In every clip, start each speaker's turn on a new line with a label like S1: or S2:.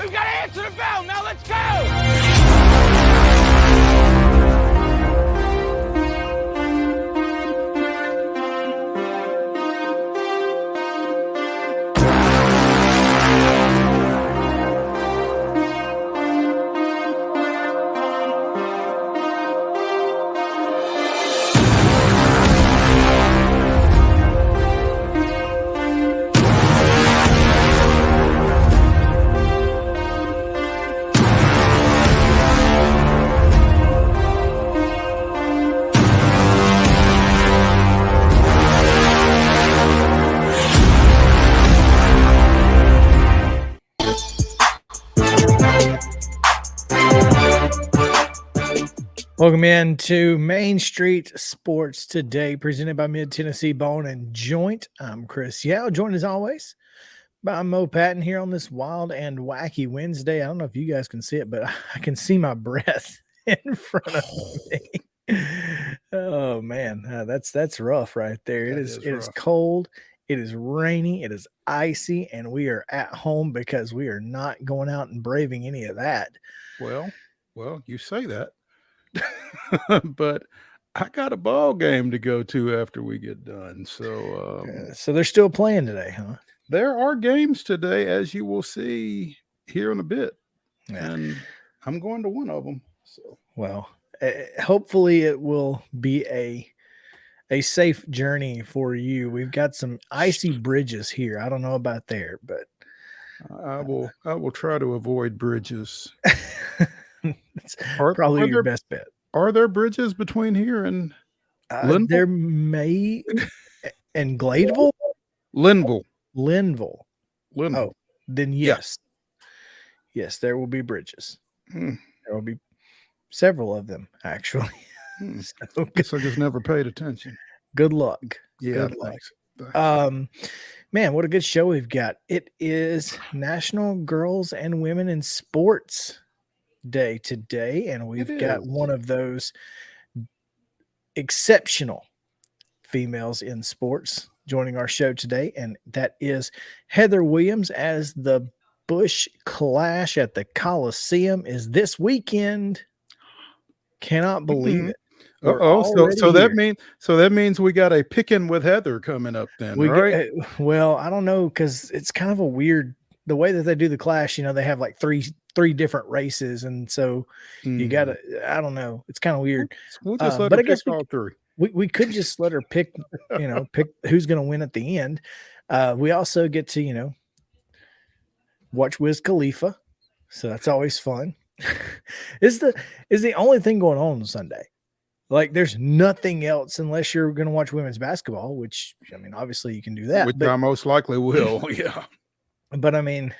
S1: We've got to answer the bell. Now let's go.
S2: Welcome in to Main Street Sports Today, presented by Mid-Tennessee Bone and Joint. I'm Chris Yow, joined as always by Mo Patton here on this wild and wacky Wednesday. I don't know if you guys can see it, but I can see my breath in front of me. Oh man, that's rough right there. It is cold, it is rainy, it is icy, and we are at home because we are not going out and braving any of that.
S3: Well, you say that. But I got a ball game to go to after we get done. So
S2: they're still playing today, huh?
S3: There are games today, as you will see here in a bit. Yeah. And I'm going to one of them. So
S2: well, hopefully it will be a safe journey for you. We've got some icy bridges here. I don't know about there, but
S3: I will try to avoid bridges.
S2: It's probably your best bet.
S3: Are there bridges between here and Linville?
S2: There may and Gladeville?
S3: Linville.
S2: Oh, then yes. Yes, there will be bridges. There will be several of them, actually.
S3: So, guess I just never paid attention.
S2: Good luck.
S3: Yeah,
S2: good luck. Man, what a good show we've got. It is National Girls and Women in Sports Day today, and we've got one of those exceptional females in sports joining our show today, and that is Heather Williams, as the Busch Clash at the Coliseum is this weekend. Cannot believe it.
S3: So that means we got a picking with Heather coming up then, right?
S2: Well, I don't know, because it's kind of a weird the way that they do the Clash. You know, they have like three different races, and so you gotta, I don't know, it's kind of weird.
S3: We'll just let her pick all three.
S2: We could just let her pick who's going to win at the end. We also get to watch Wiz Khalifa, so that's always fun. is the only thing going on Sunday. Like, there's nothing else unless you're going to watch women's basketball, which, I mean, obviously you can do that,
S3: which I most likely will. Yeah,
S2: but I mean,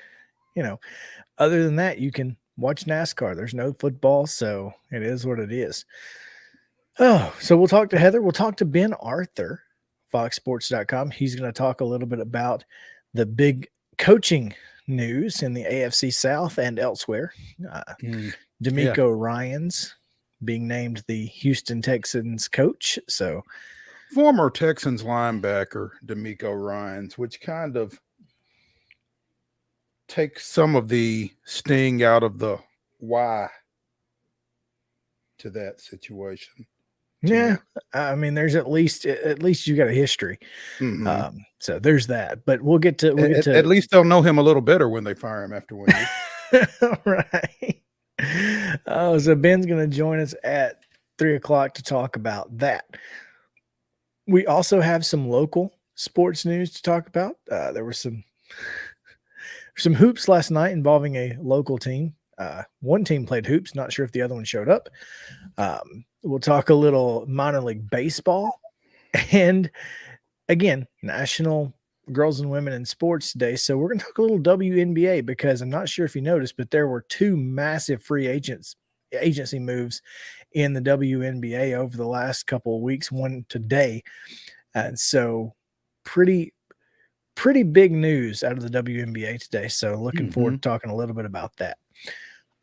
S2: other than that, you can watch NASCAR. There's no football, so it is what it is. Oh, so we'll talk to Heather. We'll talk to Ben Arthur, foxsports.com. He's going to talk a little bit about the big coaching news in the AFC South and elsewhere. D'Amico Ryans being named the Houston Texans coach. So,
S3: former Texans linebacker D'Amico Ryans, which kind of takes some of the sting out of the why to that situation.
S2: Yeah, I mean, there's at least you got a history. So there's that. But we'll get to
S3: at least they'll know him a little better when they fire him after winning.
S2: Right. Oh, so Ben's going to join us at 3:00 to talk about that. We also have some local sports news to talk about. There were some hoops last night involving a local team. One team played hoops. Not sure if the other one showed up. We'll talk a little minor league baseball, and again, National Girls and Women in Sports Day. So we're going to talk a little WNBA, because I'm not sure if you noticed, but there were two massive free agency moves in the WNBA over the last couple of weeks, one today. And so pretty big news out of the WNBA today. So looking forward to talking a little bit about that.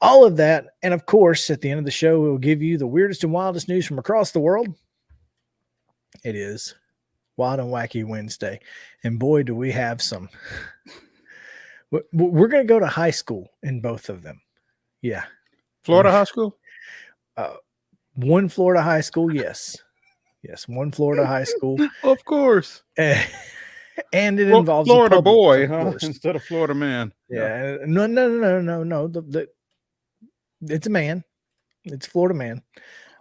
S2: All of that. And of course, at the end of the show, we'll give you the weirdest and wildest news from across the world. It is Wild and Wacky Wednesday. And boy, do we have some We're going to go to high school in both of them. Yeah.
S3: Florida high school?
S2: One Florida high school, yes. Yes, one Florida high school.
S3: Of course.
S2: And it involves
S3: Florida
S2: a Publix,
S3: boy,
S2: of
S3: huh?
S2: course.
S3: Instead of Florida man.
S2: Yeah. No. It's a man. It's a Florida man.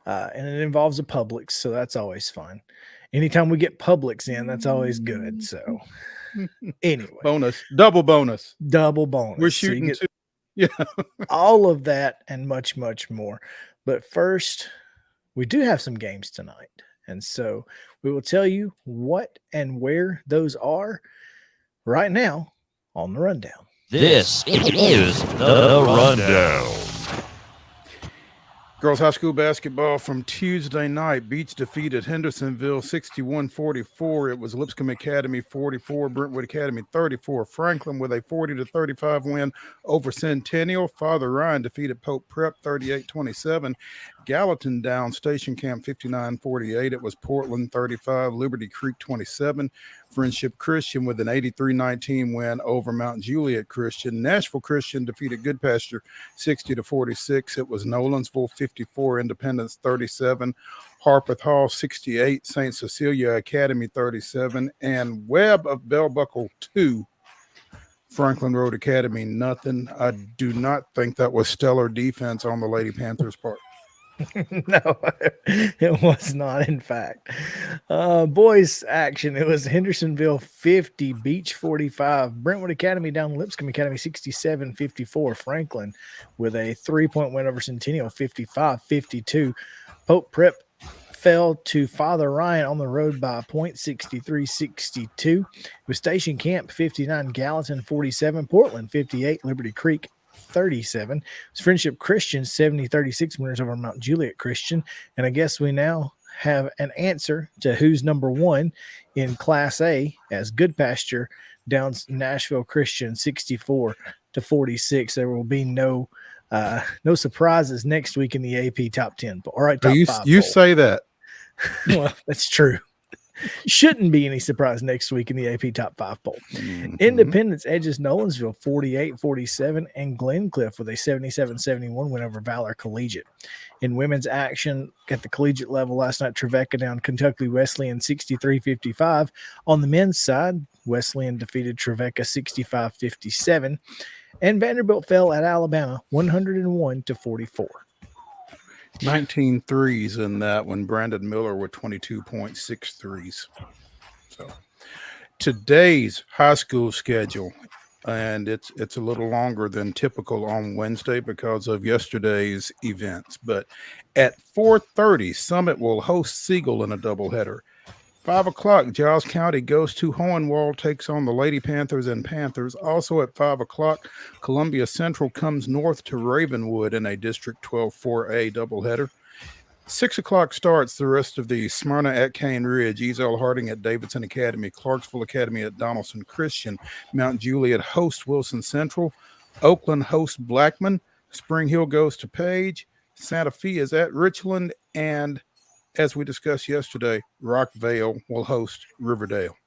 S2: And it involves a Publix, so that's always fun. Anytime we get Publix in, that's always good. So anyway.
S3: Bonus. Double bonus.
S2: Double bonus.
S3: We're shooting
S2: so
S3: Yeah.
S2: all of that and much, much more. But first, we do have some games tonight. And so we will tell you what and where those are right now on the rundown.
S4: This is the rundown.
S3: Girls high school basketball from Tuesday night. Beach defeated Hendersonville 61-44. It was Lipscomb Academy 44, Brentwood Academy 34. Franklin with a 40-35 win over Centennial. Father Ryan defeated Pope Prep 38-27. Gallatin down Station Camp 59-48. It was Portland 35, Liberty Creek 27. Friendship Christian with an 83-19 win over Mount Juliet Christian. Nashville Christian defeated Goodpasture 60-46. It was Nolansville 54, Independence 37. Harpeth Hall 68, St. Cecilia Academy 37, and Webb of Bell Buckle 2. Franklin Road Academy, nothing. I do not think that was stellar defense on the Lady Panthers' part.
S2: No, it was not, in fact. Boys action, it was Hendersonville 50, Beach 45, Brentwood Academy down Lipscomb Academy 67-54, Franklin with a 3-point win over Centennial 55-52. Pope Prep fell to Father Ryan on the road by a point 63-62. With Station Camp 59, Gallatin 47, Portland 58, Liberty Creek 37. It's Friendship Christian 70-36 winners over Mount Juliet Christian. And I guess we now have an answer to who's number one in Class A, as Goodpasture down Nashville Christian 64-46. There will be no surprises next week in the AP top 10. All right, top 5.
S3: You say that.
S2: Well, that's true. Shouldn't be any surprise next week in the AP Top 5 poll.
S3: Mm-hmm.
S2: Independence edges Nolansville 48-47, and Glencliff with a 77-71 win over Valor Collegiate. In women's action at the collegiate level last night, Trevecca down Kentucky Wesleyan 63-55. On the men's side, Wesleyan defeated Trevecca 65-57, and Vanderbilt fell at Alabama 101-44.
S3: 19 threes in that one. Brandon Miller with 22.6 threes. So today's high school schedule, and it's a little longer than typical on Wednesday because of yesterday's events. But at 4:30, Summit will host Siegel in a doubleheader. 5 o'clock, Giles County goes to Hohenwald, takes on the Lady Panthers and Panthers. Also at 5 o'clock, Columbia Central comes north to Ravenwood in a District 12 4A doubleheader. 6 o'clock starts the rest of the Smyrna at Cane Ridge, Ezel Harding at Davidson Academy, Clarksville Academy at Donaldson Christian, Mount Juliet hosts Wilson Central, Oakland hosts Blackman, Spring Hill goes to Page, Santa Fe is at Richland, and as we discussed yesterday, Rockvale will host Riverdale.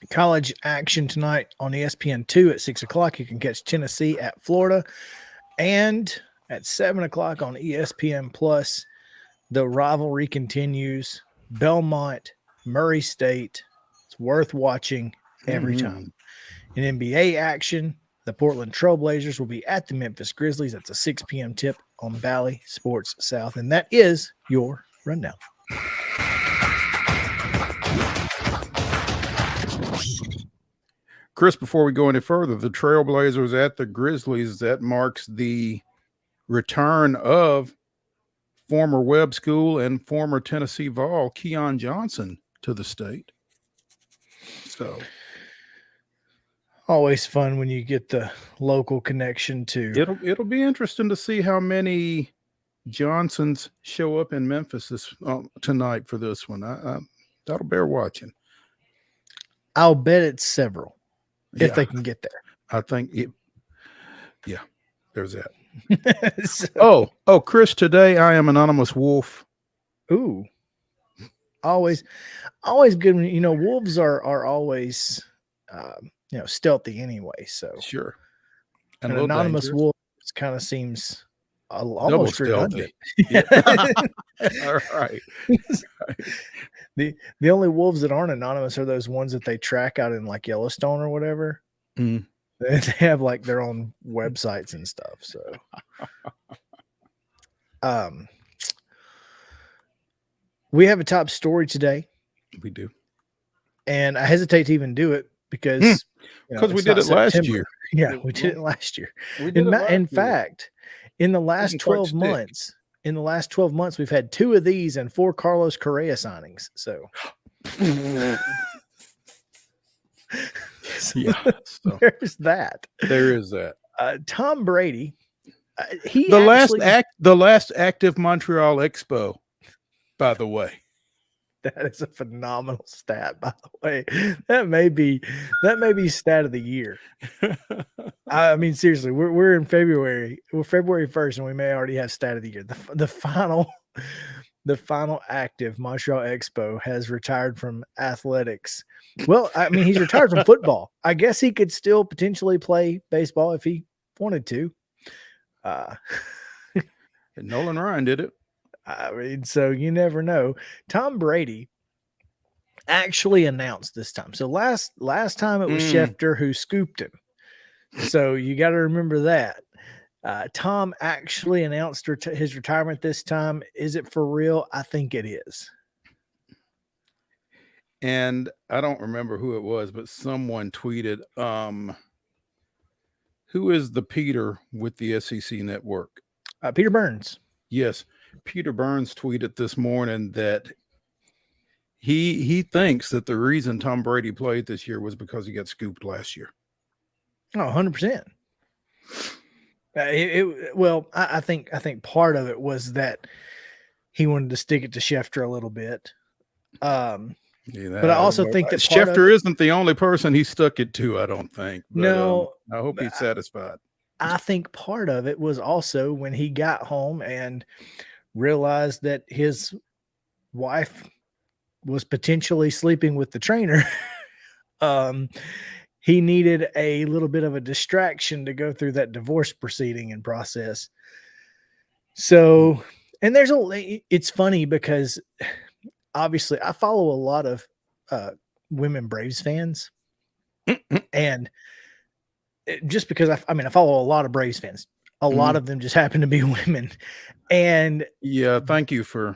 S2: College action tonight on ESPN2 at 6 o'clock. You can catch Tennessee at Florida. And at 7 o'clock on ESPN Plus, the rivalry continues. Belmont, Murray State. It's worth watching every time. In NBA action, the Portland Trailblazers will be at the Memphis Grizzlies. That's a 6 p.m. tip on Valley Sports South. And that is your rundown.
S3: Chris, before we go any further, the Trailblazers at the Grizzlies, that marks the return of former Webb School and former Tennessee Vol Keon Johnson to the state. So
S2: always fun when you get the local connection to.
S3: It'll be interesting to see how many Johnsons show up in Memphis tonight for this one. That'll bear watching.
S2: I'll bet it's several if they can get there.
S3: I think there's that. So. Oh, Chris, today I am Anonymous Wolf.
S2: Ooh. Always good when wolves are always stealthy anyway. So
S3: Sure.
S2: an
S3: And a little
S2: anonymous
S3: dangerous.
S2: wolf kind of seems
S3: Double
S2: almost
S3: stealthy.
S2: redundant.
S3: All right.
S2: The only wolves that aren't anonymous are those ones that they track out in like Yellowstone or whatever.
S3: Mm.
S2: They have like their own websites and stuff. So, we have a top story today,
S3: We do.
S2: and I hesitate to even do it because
S3: Because we
S2: it's
S3: did
S2: not
S3: it last
S2: September.
S3: year.
S2: Yeah, we did it last year.
S3: We did it last
S2: In
S3: year.
S2: fact, in the last
S3: Didn't quite
S2: 12
S3: stick.
S2: months, we've had 2 of these and 4 Carlos Correa signings. So,
S3: Yeah. So
S2: there's that.
S3: there is that.
S2: Tom Brady, he
S3: The
S2: actually,
S3: last active Montreal Expo, by the way.
S2: that is a phenomenal stat, by the way. That may be stat of the year. I mean, seriously, we're in February. We're February 1st, and we may already have stat of the year. The final active Montreal Expo has retired from athletics. Well, I mean, he's retired from football. I guess he could still potentially play baseball if he wanted to.
S3: Nolan Ryan did it.
S2: I mean, so you never know. Tom Brady actually announced this time. So last time it was Schefter who scooped him. So you got to remember that. Tom actually announced his retirement this time. Is it for real? I think it is.
S3: And I don't remember who it was, but someone tweeted, who is the Peter with the SEC network?
S2: Peter Burns.
S3: Yes. Peter Burns tweeted this morning that he thinks that the reason Tom Brady played this year was because he got scooped last year.
S2: Oh, 100%. I think part of it was that he wanted to stick it to Schefter a little bit. But I also think that
S3: Schefter isn't the only person he stuck it to, I don't think. But,
S2: no,
S3: I hope he's satisfied.
S2: I think part of it was also when he got home and realized that his wife was potentially sleeping with the trainer. He needed a little bit of a distraction to go through that divorce proceeding and process. So, and it's funny because obviously I follow a lot of women Braves fans, and just because I follow a lot of Braves fans, a lot of them just happen to be women. And
S3: yeah, thank you for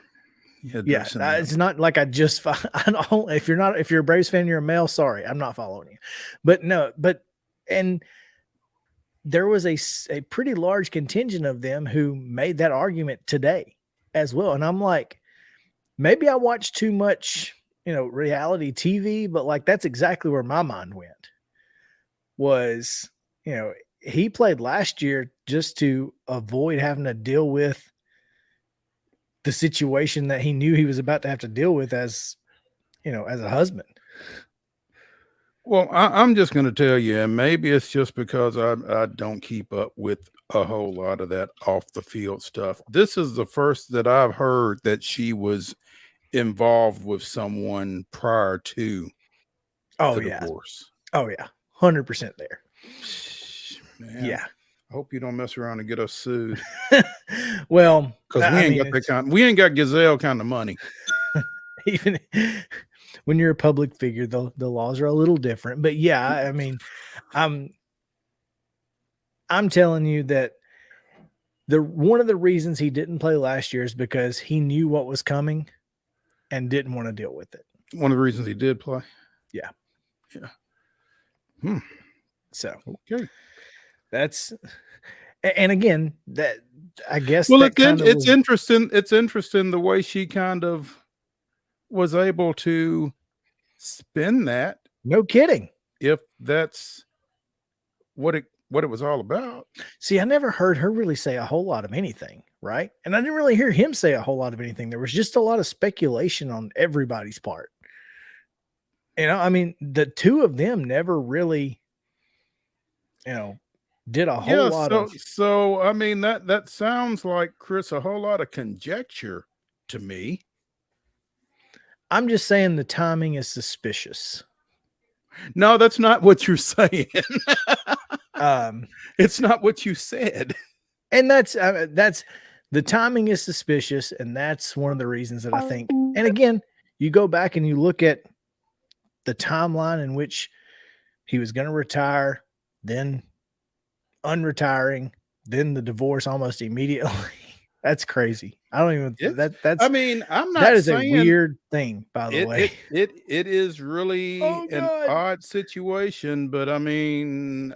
S3: addressing that.
S2: It's not like I don't, if you're a Braves fan, you're a male, sorry, I'm not following you. And there was a pretty large contingent of them who made that argument today as well. And I'm like, maybe I watched too much, reality TV, but like, that's exactly where my mind went was, he played last year just to avoid having to deal with the situation that he knew he was about to have to deal with as a husband.
S3: Well, I'm just going to tell you, and maybe it's just because I don't keep up with a whole lot of that off the field stuff. This is the first that I've heard that she was involved with someone prior to the divorce.
S2: Oh yeah. 100% there.
S3: Man,
S2: yeah.
S3: I hope you don't mess around and get us sued.
S2: Well,
S3: because we ain't got Gazelle kind of money.
S2: Even when you're a public figure, the laws are a little different. But yeah, I mean, I'm telling you that one of the reasons he didn't play last year is because he knew what was coming and didn't want to deal with it.
S3: One of the reasons he did play.
S2: Yeah. So
S3: okay.
S2: And again, that I guess.
S3: Well, it's interesting. It's interesting the way she kind of was able to spin that.
S2: No kidding.
S3: If that's what it was all about.
S2: See, I never heard her really say a whole lot of anything, right? And I didn't really hear him say a whole lot of anything. There was just a lot of speculation on everybody's part. I mean, the two of them never really, did a whole lot of.
S3: So I mean that sounds like, Chris, a whole lot of conjecture to me.
S2: I'm just saying the timing is suspicious.
S3: No, that's not what you're saying.
S2: Um,
S3: It's not what you said.
S2: and that's the timing is suspicious, and that's one of the reasons that I think. And again, you go back and you look at the timeline in which he was going to retire, then unretiring, then the divorce almost immediately. That's crazy. I don't even that's
S3: I mean, I'm not
S2: that is
S3: saying
S2: a weird thing, by the way.
S3: it is really
S2: Oh,
S3: an
S2: God.
S3: odd situation, but I mean,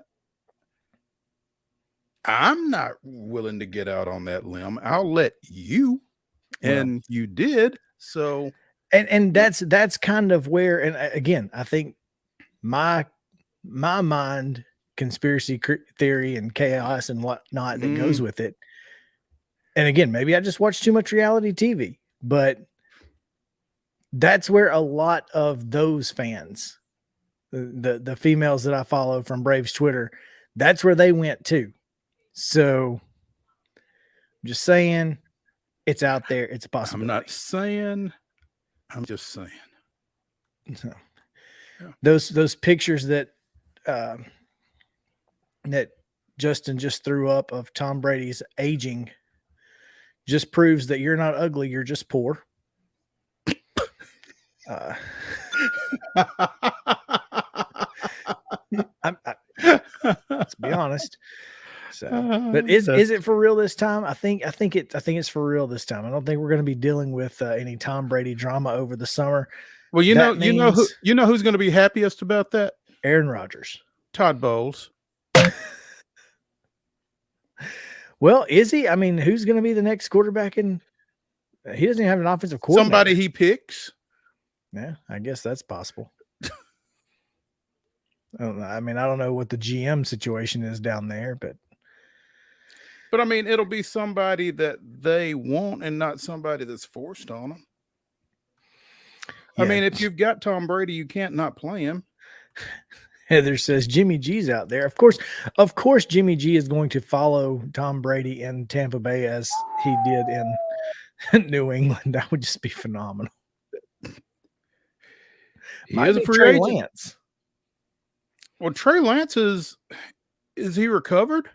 S3: I'm not willing to get out on that limb. I'll let you, and you did. So,
S2: and that's kind of where, and again, I think my mind, conspiracy theory and chaos and whatnot that goes with it. And again, maybe I just watch too much reality TV, but that's where a lot of those fans, the females that I follow from Braves Twitter, that's where they went to. So I'm just saying, it's out there. It's a possibility.
S3: I'm not saying. I'm just saying.
S2: So, those pictures that that Justin just threw up of Tom Brady's aging just proves that you're not ugly, you're just poor. Let's be honest. So, but is it for real this time? I think it's for real this time. I don't think we're going to be dealing with any Tom Brady drama over the summer.
S3: Well, you know who's going to be happiest about that?
S2: Aaron Rodgers,
S3: Todd Bowles.
S2: Well, is he? I mean, who's going to be the next quarterback? In he doesn't even have an offensive coordinator.
S3: Somebody he picks.
S2: Yeah, I guess that's possible. I don't know. I mean, I don't know what the GM situation is down there, but
S3: I mean, it'll be somebody that they want and not somebody that's forced on them. Yeah. I mean, if you've got Tom Brady, you can't not play him.
S2: Heather says Jimmy G's out there. Of course, Jimmy G is going to follow Tom Brady in Tampa Bay as he did in New England. That would just be phenomenal.
S3: He is a free agent. Lance. Well, Trey Lance is he recovered?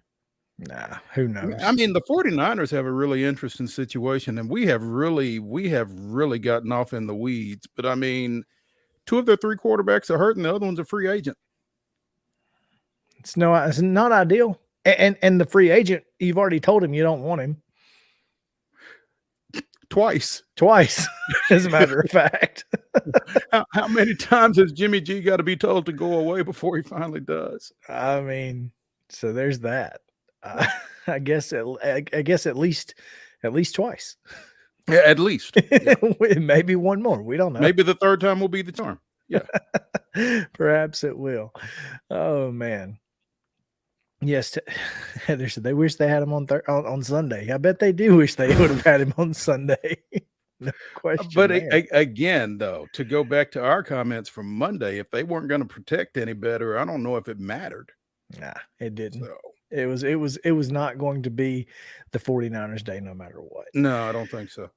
S2: Nah, who knows?
S3: I mean, the 49ers have a really interesting situation, and we have really gotten off in the weeds. But I mean, 2 of their 3 quarterbacks are hurt, and the other one's a free agent.
S2: It's not ideal. And the free agent, you've already told him you don't want him.
S3: Twice,
S2: as a matter of fact.
S3: How many times has Jimmy G got to be told to go away before he finally does?
S2: I mean, so there's that. I guess at least twice.
S3: Yeah, at least. Yeah.
S2: Maybe one more. We don't know.
S3: Maybe the 3rd time will be the charm. Yeah.
S2: Perhaps it will. Oh man. Yes, Heather said they wish they had him on Sunday. I bet they do wish they would have had him on Sunday. No question.
S3: But again, though, to go back to our comments from Monday, if they weren't going to protect any better, I don't know if it mattered.
S2: Nah, it didn't.
S3: So.
S2: It was not going to be the 49ers day no matter what.
S3: No, I don't think so.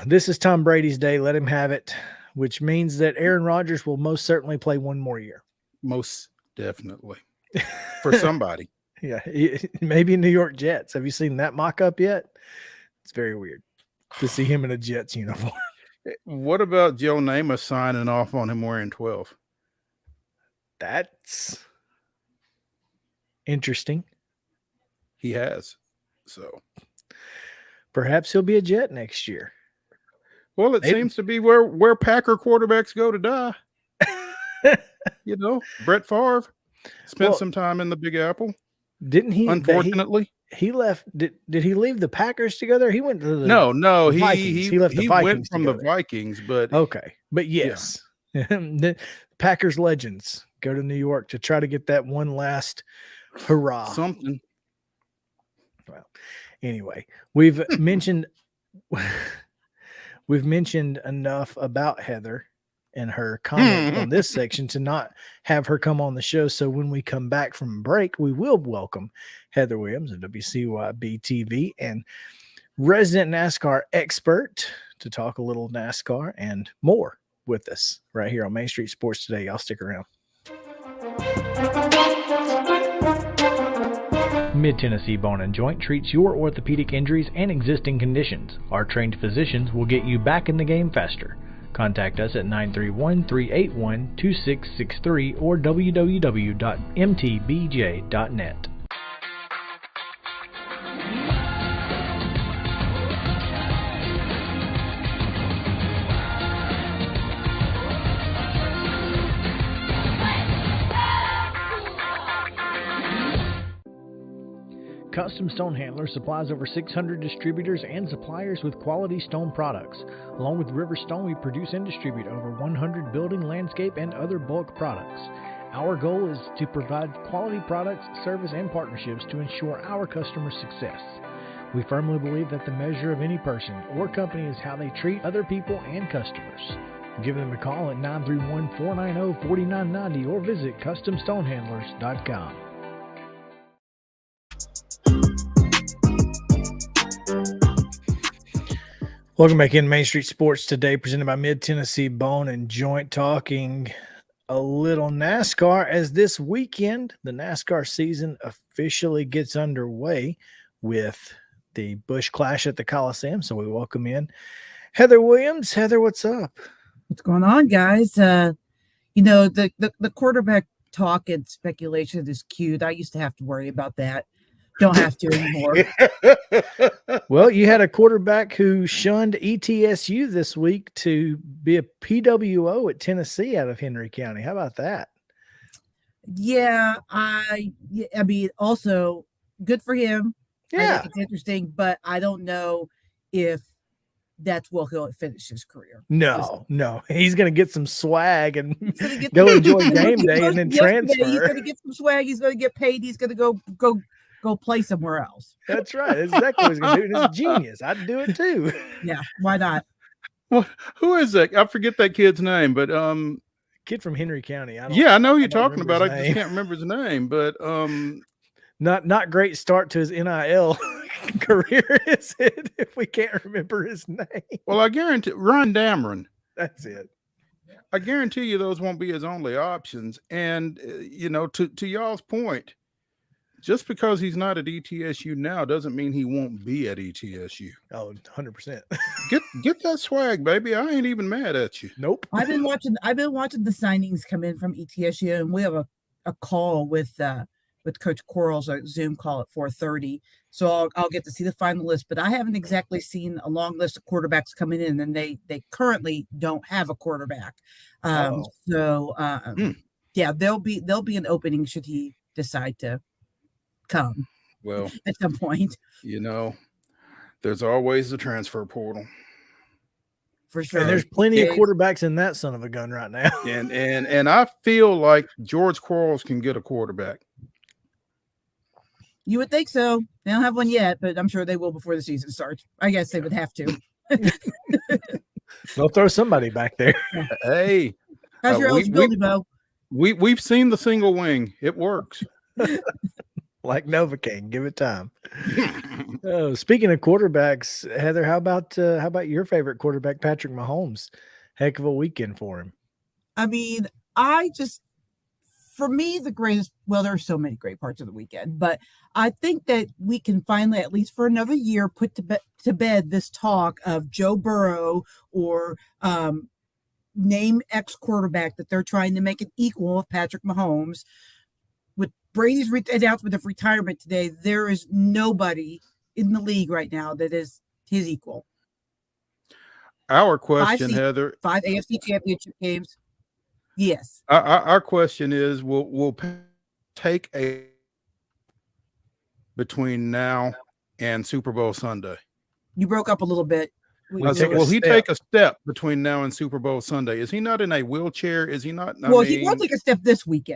S2: This is Tom Brady's day. Let him have it, which means that Aaron Rodgers will most certainly play one more year.
S3: Most definitely. For somebody.
S2: Yeah, maybe New York Jets. Have you seen that mock-up yet? It's very weird to see him in a Jets uniform.
S3: What about Joe Namath signing off on him wearing 12?
S2: That's interesting.
S3: He has. So
S2: perhaps he'll be a Jet next year.
S3: Well, it seems to be where Packer quarterbacks go to die. You know, Brett Favre spent some time in the Big Apple.
S2: Didn't he?
S3: Unfortunately,
S2: he left. Did he leave the Packers together? He went to the
S3: no.
S2: He left the Vikings.
S3: Went from the Vikings, but
S2: okay. But yes, the Packers legends go to New York to try to get that one last hurrah.
S3: Something.
S2: Well, anyway, we've mentioned enough about Heather and her comment on this section to not have her come on the show. So when we come back from break, we will welcome Heather Williams of WCYB TV and resident NASCAR expert to talk a little NASCAR and more with us right here on Main Street Sports Today. Y'all stick around. Mid-Tennessee Bone and Joint treats your orthopedic injuries and existing conditions. Our trained physicians will get you back in the game faster. Contact us at 931-381-2663 or www.mtbj.net. Custom Stone Handler supplies over 600 distributors and suppliers with quality stone products. Along with River Stone, we produce and distribute over 100 building, landscape, and other bulk products. Our goal is to provide quality products, service, and partnerships to ensure our customers' success. We firmly believe that the measure of any person or company is how they treat other people and customers. Give them a call at 931-490-4990 or visit CustomStonehandlers.com. Welcome back in Main Street Sports today, presented by Mid-Tennessee Bone and Joint, talking a little NASCAR as this weekend the NASCAR season officially gets underway with the Busch Clash at the Coliseum. So we welcome in Heather Williams. Heather, what's up?
S5: What's going on, guys? The quarterback talk and speculation is cute. I used to have to worry about that. Don't have to anymore.
S2: Well, you had a quarterback who shunned ETSU this week to be a PWO at Tennessee out of Henry County. How about that?
S5: Yeah, I mean, also good for him.
S2: Yeah,
S5: I think it's interesting, but I don't know if that's where he'll finish his career.
S2: No, he's going to get some swag and
S5: Get
S2: go enjoy game day and then transfer.
S5: He's going to get some swag. He's going to get paid. He's going to go play somewhere else.
S2: That's right. That's exactly what he's going to do. And it's genius. I'd do it too.
S5: Yeah, why not?
S3: Well, who is that? I forget that kid's name, but
S2: Kid from Henry County. I
S3: know who you're talking about. I just can't remember his name, but
S2: not great start to his NIL career, is it? If we can't remember his name.
S3: Well, I guarantee Ryan Dameron.
S2: That's it.
S3: I guarantee you those won't be his only options. And to y'all's point, just because he's not at ETSU now doesn't mean he won't be at ETSU.
S2: Oh, 100%.
S3: Get that swag, baby. I ain't even mad at you.
S2: Nope.
S5: I've been watching the signings come in from ETSU, and we have a call with Coach Quarles, a Zoom call at 4:30. So I'll get to see the final list, but I haven't exactly seen a long list of quarterbacks coming in, and they currently don't have a quarterback. Yeah, there'll be an opening should he decide to come.
S3: Well,
S5: at some point,
S3: there's always the transfer portal.
S5: For sure.
S2: And there's plenty of quarterbacks in that son of a gun right now.
S3: And I feel like George Quarles can get a quarterback.
S5: You would think so. They don't have one yet, but I'm sure they will before the season starts. I guess they would have to.
S2: They'll throw somebody back there.
S3: Hey,
S5: how's your eligibility, Bo?
S3: We've seen the single wing. It works.
S2: Like Novocaine, give it time. Speaking of quarterbacks, Heather, how about your favorite quarterback, Patrick Mahomes? Heck of a weekend for him.
S5: I mean, for me, the greatest, well, there are so many great parts of the weekend, but I think that we can finally, at least for another year, put to bed this talk of Joe Burrow or name X quarterback that they're trying to make it equal of Patrick Mahomes. With Brady's announcement of retirement today, there is nobody in the league right now that is his equal.
S3: Our question, Heather.
S5: 5 AFC championship games. Yes.
S3: Our question is, will take a between now and Super Bowl Sunday?
S5: You broke up a little bit.
S3: Will he take a step between now and Super Bowl Sunday? Is he not in a wheelchair? Is he not?
S5: He won't take a step this week,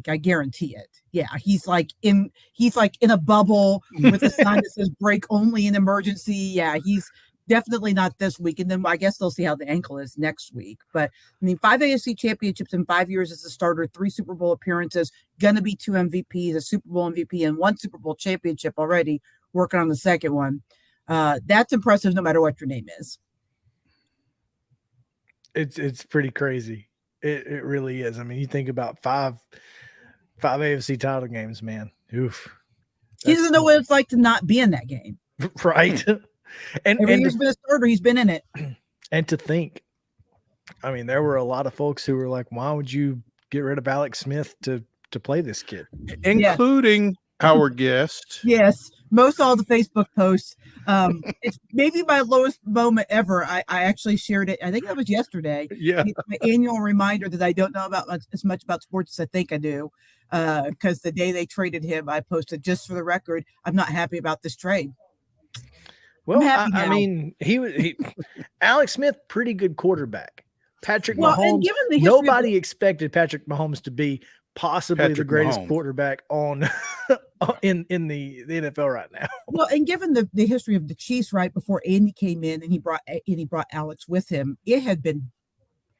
S5: I guarantee it. Yeah, he's like in a bubble with a sign that says "break only in emergency." Yeah, he's definitely not this week. And then I guess they'll see how the ankle is next week. But I mean, 5 AFC championships in 5 years as a starter, 3 Super Bowl appearances, gonna be 2 MVPs, a Super Bowl MVP, and 1 Super Bowl championship already. Working on the second one. That's impressive no matter what your name is.
S2: It's pretty crazy. It really is. I mean, you think about 5 AFC title games, man. Oof.
S5: He doesn't know what it's like to not be in that game.
S2: Right. and
S5: Every year's been a starter. He's been in it.
S2: And to think, I mean, there were a lot of folks who were like, why would you get rid of Alex Smith to play this kid?
S3: Including our guest.
S5: Yes. Most all the Facebook posts. It's maybe my lowest moment ever. I actually shared it. I think that was yesterday.
S3: Yeah.
S5: It's my annual reminder that I don't know about as much about sports as I think I do. Because the day they traded him, I posted, just for the record, I'm not happy about this trade.
S2: Well, I mean, he Alex Smith, pretty good quarterback. Patrick Mahomes.
S5: And given the
S2: nobody expected Patrick Mahomes to be possibly the greatest quarterback on in the NFL right now.
S5: Well, and given the history of the Chiefs, right before Andy came in and he brought Alex with him, it had been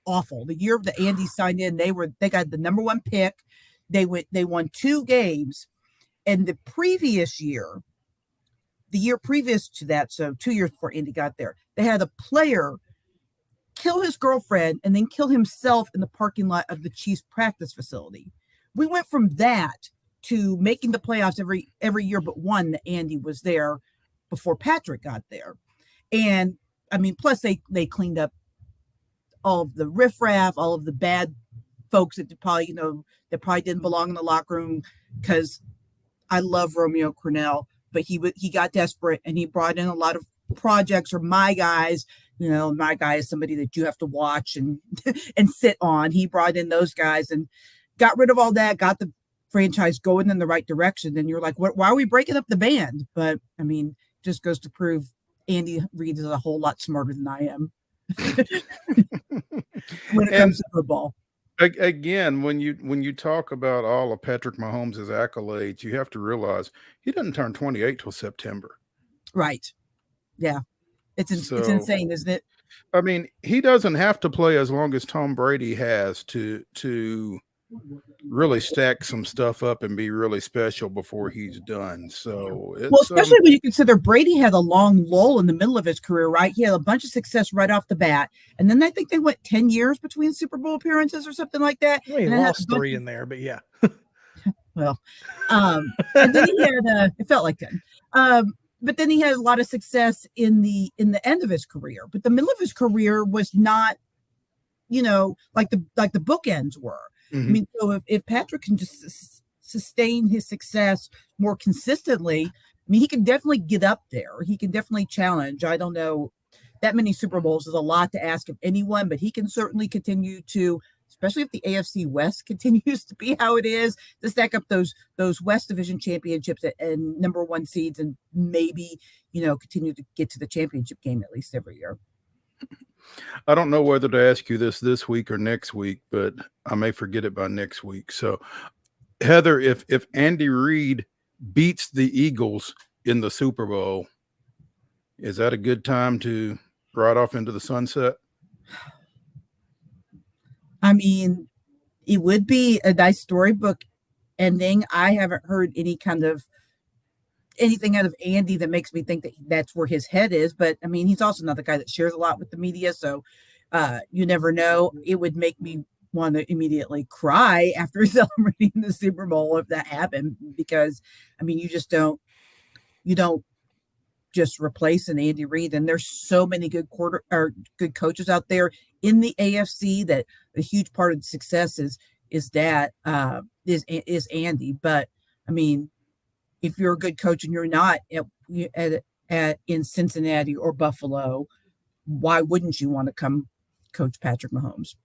S5: awful. The year that Andy signed in, they got the number 1 pick. They won 2 games, and the year previous to that, so 2 years before Andy got there, they had a player kill his girlfriend and then kill himself in the parking lot of the Chiefs practice facility. We went from that to making the playoffs every year but one that Andy was there before Patrick got there. And I mean, plus they cleaned up all of the riffraff, all of the bad folks that probably didn't belong in the locker room, because I love Romeo Cornell, but he got desperate and he brought in a lot of projects, or my guys. My guy is somebody that you have to watch and sit on. He brought in those guys and got rid of all that, got the franchise going in the right direction. And you're like, why are we breaking up the band? But I mean, just goes to prove Andy Reid is a whole lot smarter than I am when it comes to football.
S3: Again, when you talk about all of Patrick Mahomes' accolades, you have to realize he doesn't turn 28 till September.
S5: Right. Yeah. It's insane, isn't it?
S3: I mean, he doesn't have to play as long as Tom Brady has to really stack some stuff up and be really special before he's done. So,
S5: especially when you consider Brady had a long lull in the middle of his career, right? He had a bunch of success right off the bat, and then I think they went 10 years between Super Bowl appearances or something like that.
S2: Well, he lost 3 in there, but yeah.
S5: Well, and then he had it felt like 10. But then he had a lot of success in the end of his career. But the middle of his career was not, like the bookends were. Mm-hmm. I mean, so if Patrick can just sustain his success more consistently, I mean, he can definitely get up there. He can definitely challenge. I don't know, that many Super Bowls is a lot to ask of anyone, but he can certainly continue to, especially if the AFC West continues to be how it is, to stack up those West Division championships and number 1 seeds, and maybe, continue to get to the championship game at least every year.
S3: I don't know whether to ask you this week or next week, but I may forget it by next week. So, Heather, if Andy Reid beats the Eagles in the Super Bowl, is that a good time to ride off into the sunset?
S5: I mean, it would be a nice storybook ending. I haven't heard anything out of Andy that makes me think that that's where his head is. But I mean, he's also not the guy that shares a lot with the media. So you never know. It would make me want to immediately cry after celebrating the Super Bowl if that happened, because I mean, you don't just replace an Andy Reid. And there's so many good coaches out there in the AFC that a huge part of the success is Andy. But I mean, if you're a good coach and you're not in Cincinnati or Buffalo, why wouldn't you want to come coach Patrick Mahomes?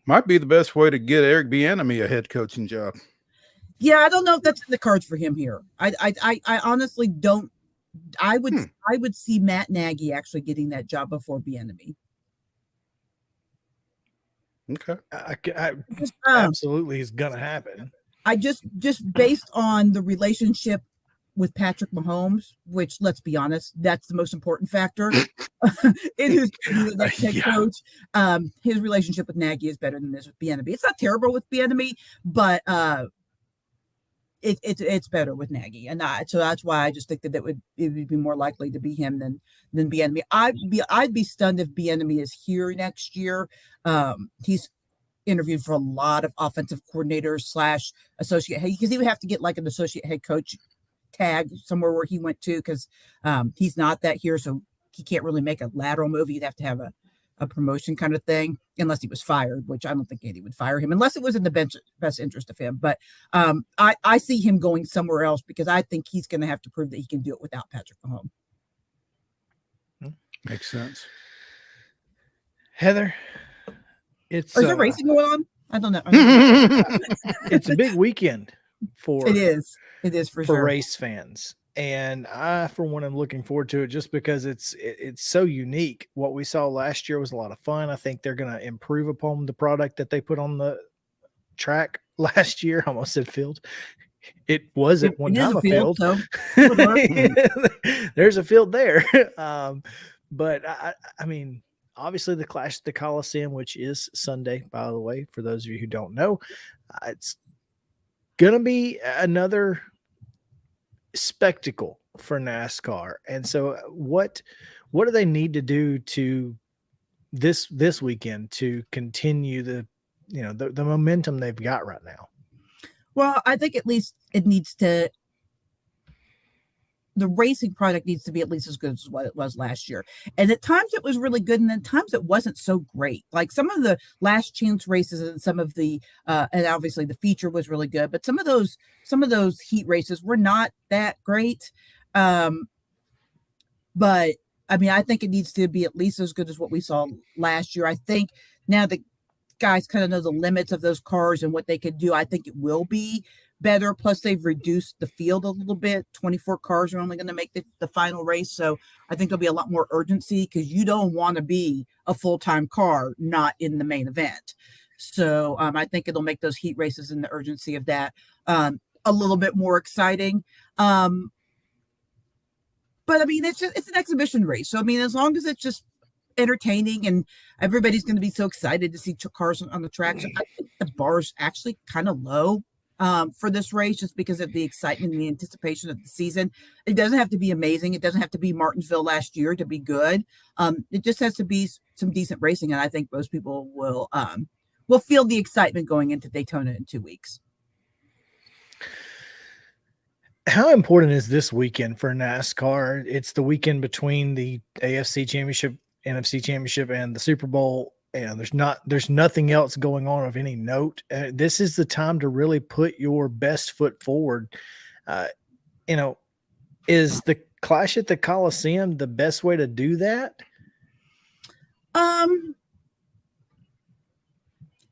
S3: Might be the best way to get Eric Bieniemy a head coaching job.
S5: Yeah, I don't know if that's in the cards for him here. I honestly don't. I would see Matt Nagy actually getting that job before Bieniemy.
S3: Okay,
S2: absolutely is gonna happen.
S5: I just based on the relationship with Patrick Mahomes, which, let's be honest, that's the most important factor in who's the next head coach. His relationship with Nagy is better than this with Bieniemy. It's not terrible with Bieniemy, but it's better with Nagy, and so that's why I just think that it would be more likely to be him than Bieniemy. I'd be stunned if Bieniemy is here next year. interviewed for a lot of offensive coordinators / associate head, because he would have to get like an associate head coach tag somewhere where he went to, because he's not that here, so he can't really make a lateral move. He'd have to have a promotion kind of thing, unless he was fired, which I don't think Andy would fire him unless it was in the best interest of him. But I see him going somewhere else, because I think he's going to have to prove that he can do it without Patrick Mahomes.
S3: Makes sense.
S2: Heather, is
S5: there racing going on? I don't know.
S2: It's a big weekend for
S5: it is for sure.
S2: race fans. And I, for one, am looking forward to it just because it's so unique. What we saw last year was a lot of fun. I think they're going to improve upon the product that they put on the track last year. I almost said field. It was at one time a field. So there's a field there. But I mean, obviously the Clash at the Coliseum, which is Sunday, by the way, for those of you who don't know, it's going to be another spectacle for NASCAR. And so what do they need to do to this weekend to continue the momentum they've got right now?
S5: Well, I think at least the racing product needs to be at least as good as what it was last year. And at times it was really good, and at times it wasn't so great. Like some of the last chance races and some of the and obviously the feature was really good, but some of those heat races were not that great. But I mean, I think it needs to be at least as good as what we saw last year. I think now the guys kind of know the limits of those cars and what they can do. I think it will be better. Plus, they've reduced the field a little bit. 24 cars are only going to make the final race. So I think there'll be a lot more urgency, because you don't want to be a full-time car not in the main event. So I think it'll make those heat races and the urgency of that a little bit more exciting. But I mean, it's an exhibition race. So I mean, as long as it's just entertaining and everybody's going to be so excited to see cars on the track, so I think the bar's actually kind of low for this race, just because of the excitement and the anticipation of the season. It doesn't have to be amazing. It doesn't have to be Martinsville last year to be good. It just has to be some decent racing, and I think most people will feel the excitement going into Daytona in 2 weeks.
S2: How important is this weekend for NASCAR? It's the weekend between the AFC Championship, NFC Championship, and the Super Bowl. And there's nothing else going on of any note. This is the time to really put your best foot forward. Is the Clash at the Coliseum the best way to do that?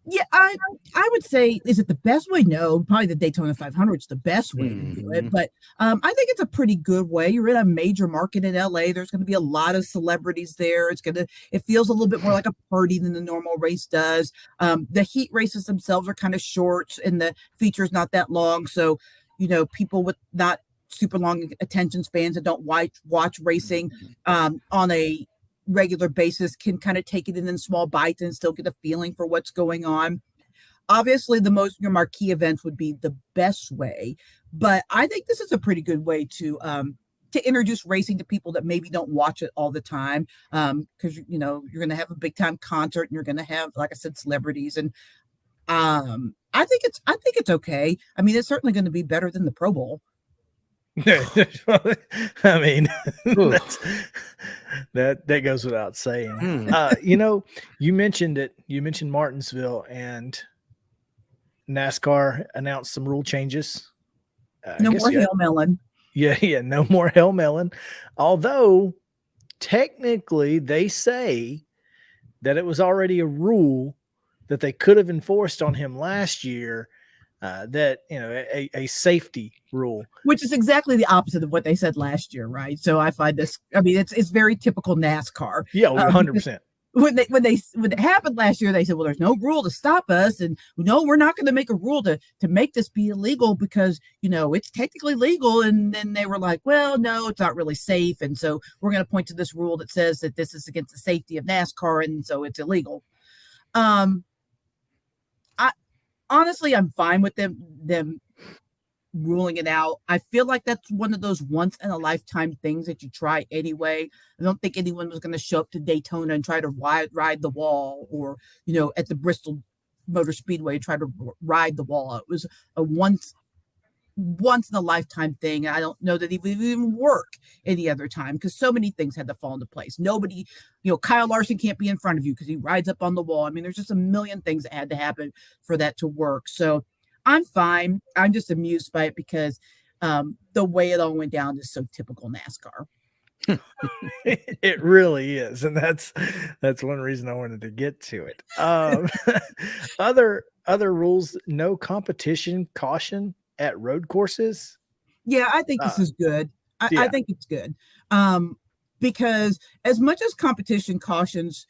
S5: Yeah, I would say, is it the best way? No, probably the Daytona 500 is the best way to do it. But I think it's a pretty good way. You're in a major market in LA. There's going to be a lot of celebrities there. It feels a little bit more like a party than the normal race does. The heat races themselves are kind of short, and the feature's not that long. So, people with not super long attention spans that don't watch racing on a regular basis can kind of take it in small bites and still get a feeling for what's going on. Obviously, the most marquee events would be the best way, but I think this is a pretty good way to introduce racing to people that maybe don't watch it all the time, because you're going to have a big time concert, and you're going to have, like I said, celebrities, and I think it's okay. I mean, it's certainly going to be better than the Pro Bowl.
S2: I mean, that goes without saying. You mentioned it. You mentioned Martinsville, and NASCAR announced some rule changes.
S5: No more Hail Melon.
S2: Yeah, no more Hail Melon. Although technically they say that it was already a rule that they could have enforced on him last year. That a safety rule, which is exactly the opposite of what they said last year, right? So I find this, I mean, it's very typical NASCAR. Yeah, 100%. When it happened last year, they said, well, there's no rule to stop us, and no, we're not going to make a rule to make this be illegal because it's technically legal. And then they were like, well, no, it's not really safe, and so we're going to point to this rule that says that this is against the safety of NASCAR, and so it's illegal. Honestly, I'm fine with them ruling it out. I feel like that's one of those once in a lifetime things that you try anyway. I don't think anyone was going to show up to Daytona and try to ride the wall, or at the Bristol
S5: Motor Speedway, try to ride the wall. It was a once in a lifetime thing. I don't know that it would even work any other time because so many things had to fall into place. Nobody, Kyle Larson can't be in front of you because he rides up on the wall. I mean, there's just a million things that had to happen for that to work. So I'm fine. I'm just amused by it because the way it all went down is so typical NASCAR.
S2: It really is, and that's one reason I wanted to get to it. Other rules: no competition caution at road courses.
S5: Yeah, I think this is good. I
S2: yeah.
S5: think it's good because as much as competition cautions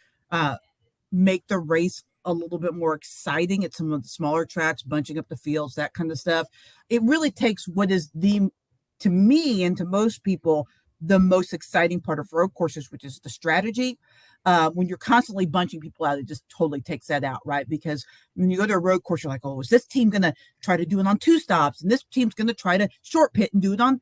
S5: make the race a little bit more exciting at some of the smaller tracks, bunching up the fields, that kind of stuff, it really takes what is to me and to most people, the most exciting part of road courses, which is the strategy. When you're constantly bunching people out, it just totally takes that out, right? Because when you go to a road course, you're like, oh, is this team going to try to do it on 2 stops? And this team's going to try to short pit and do it on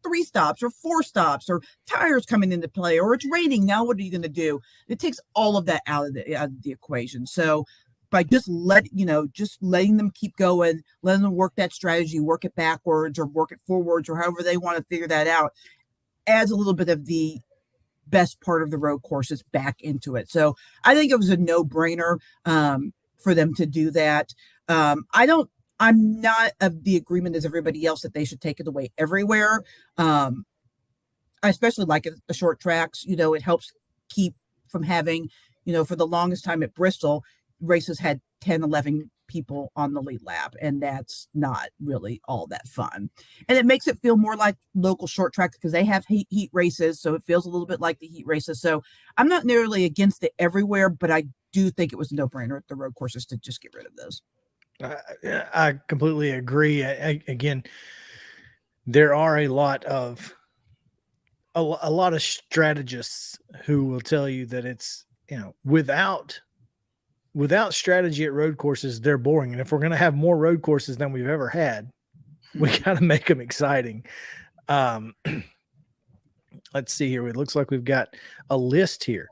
S5: 3 stops or 4 stops, or tires coming into play, or it's raining. Now what are you going to do? It takes all of that out of the equation. So by just letting them keep going, letting them work that strategy, work it backwards or work it forwards, or however they want to figure that out, adds a little bit of the best part of the road courses back into it. So I think it was a no-brainer for them to do that. I'm not of the agreement as everybody else that they should take it away everywhere. I especially like it at the short tracks. It helps keep from having, for the longest time at Bristol, races had 10, 11 people on the lead lap, and that's not really all that fun. And it makes it feel more like local short tracks because they have heat races, so it feels a little bit like the heat races. So I'm not nearly against it everywhere, but I do think it was a no-brainer at the road courses to just get rid of those.
S2: I completely agree. Again, there are a lot of strategists who will tell you that it's, without strategy at road courses, they're boring. And if we're going to have more road courses than we've ever had, we got to make them exciting. Let's see here. It looks like we've got a list here.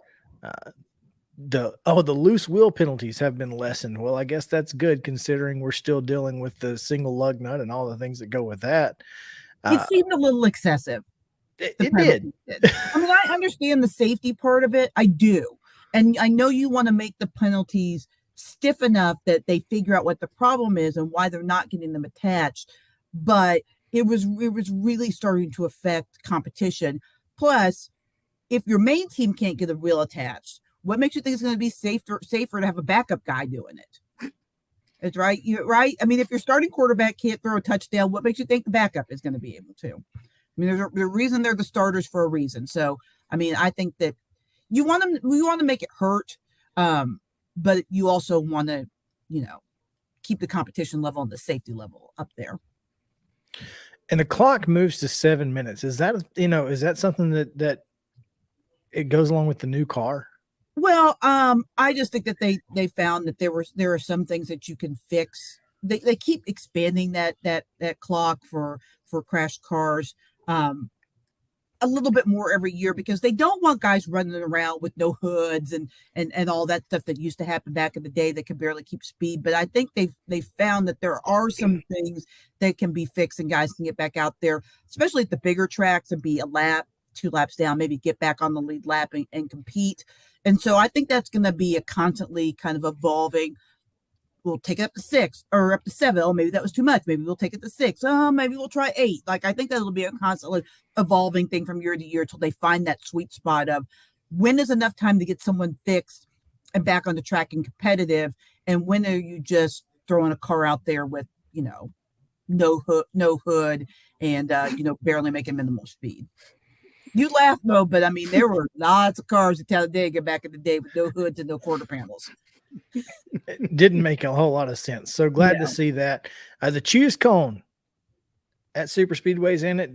S2: The loose wheel penalties have been lessened. Well, I guess that's good considering we're still dealing with the single lug nut and all the things that go with that.
S5: It seemed a little excessive.
S2: It did.
S5: I mean, I understand the safety part of it. I do. And I know you want to make the penalties stiff enough that they figure out what the problem is and why they're not getting them attached. But it was really starting to affect competition. Plus, if your main team can't get a wheel attached, what makes you think it's going to be safer to have a backup guy doing it? It's right. You're right. I mean, if your starting quarterback can't throw a touchdown, what makes you think the backup is going to be able to? I mean, there's a reason they're the starters for a reason. So, I mean, I think that we want to make it hurt, but you also want to, keep the competition level and the safety level up there.
S2: And the clock moves to 7 minutes. Is that something that it goes along with the new car?
S5: Well, I just think that they found that there are some things that you can fix. They keep expanding that clock for crashed cars a little bit more every year because they don't want guys running around with no hoods and all that stuff that used to happen back in the day that could barely keep speed. But I think they found that there are some things that can be fixed and guys can get back out there, especially at the bigger tracks, and be a lap, 2 laps down, maybe get back on the lead lap and compete. And so I think that's going to be a constantly kind of evolving. We'll take it up to 6 or up to 7. Oh, maybe that was too much. Maybe we'll take it to 6. Oh, maybe we'll try 8. Like, I think that'll be a constantly evolving thing from year to year until they find that sweet spot of when is enough time to get someone fixed and back on the track and competitive. And when are you just throwing a car out there with, no hood and, barely making minimal speed. You laugh, though, but I mean, there were lots of cars at Talladega back in the day with no hoods and no quarter panels.
S2: It didn't make a whole lot of sense. So glad to see that. The choose cone at super speedways and at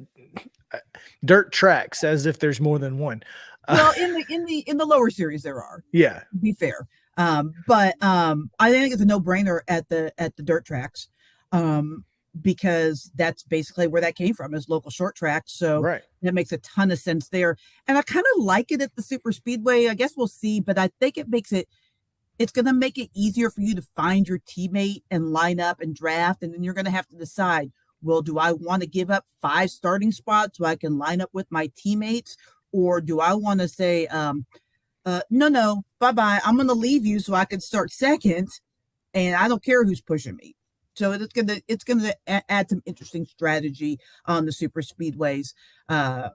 S2: dirt tracks, as if there's more than one.
S5: Well, in the lower series there are.
S2: Yeah,
S5: to be fair. But I think it's a no-brainer at the dirt tracks. Because that's basically where that came from, is local short tracks. So that makes a ton of sense there. And I kind of like it at the super speedway. I guess we'll see, but I think it makes it it's going to make it easier for you to find your teammate and line up and draft. And then you're going to have to decide, well, do I want to give up 5 starting spots so I can line up with my teammates? Or do I want to say, no, bye-bye. I'm going to leave you so I can start second. And I don't care who's pushing me. So it's going to add some interesting strategy on the super speedways. And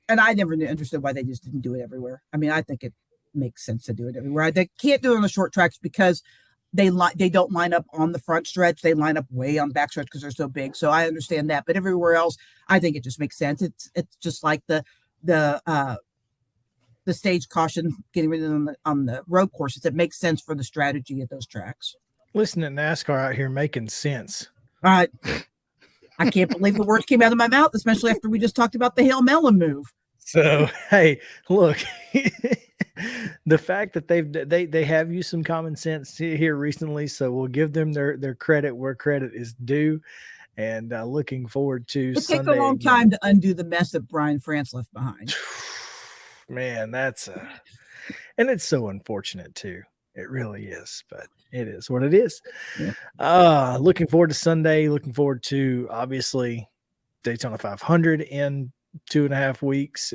S5: I never understood why they just didn't do it everywhere. I mean, I think it makes sense to do it everywhere. They can't do it on the short tracks because they don't line up on the front stretch. They line up way on the back stretch because they're so big. So I understand that. But everywhere else, I think it just makes sense. It's just like the stage caution getting rid of on the road courses. It makes sense for the strategy at those tracks.
S2: Listen to NASCAR out here making sense.
S5: All right. I can't believe the words came out of my mouth, especially after we just talked about the Hail Melon move.
S2: So, hey, look, the fact that they have used some common sense here recently, so we'll give them their credit where credit is due, and looking forward to
S5: It
S2: Sunday.
S5: takes a long time to undo the mess that Brian France left behind.
S2: Man, and it's so unfortunate too. It really is, but it is what it is.
S5: Yeah.
S2: Looking forward to Sunday. Looking forward to obviously Daytona 500 in 2.5 weeks.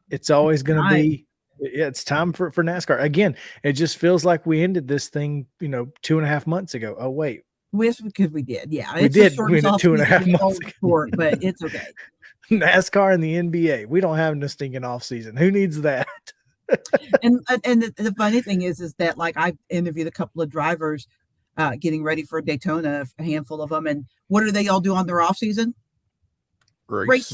S2: It's always going to be. It's time for NASCAR again. It just feels like we ended this thing, 2.5 months ago. Oh wait,
S5: because we did. Yeah,
S2: we did. We ended 2.5 months ago.
S5: Sport, but it's okay.
S2: NASCAR and the NBA. We don't have no stinking off season. Who needs that?
S5: and the funny thing is that like I've interviewed a couple of drivers getting ready for Daytona, a handful of them, and what do they all do on their off season? Race.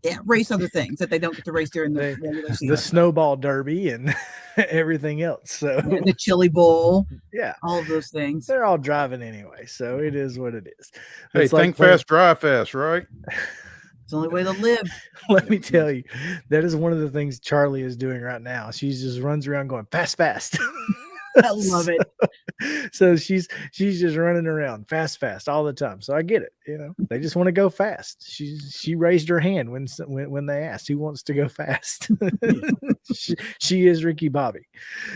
S5: Yeah, race other things that they don't get to race during the regular season.
S2: The snowball derby and everything else. So
S5: the Chili Bowl.
S2: Yeah.
S5: All of those things.
S2: They're all driving anyway. So it is what it is.
S3: Hey, think fast, drive fast, right?
S5: It's the only way to live.
S2: Let me tell you, that is one of the things Charlie is doing right now. She just runs around going fast, fast.
S5: I love it.
S2: So she's just running around fast all the time. So I get it. They just want to go fast. She raised her hand when they asked who wants to go fast. she is Ricky Bobby.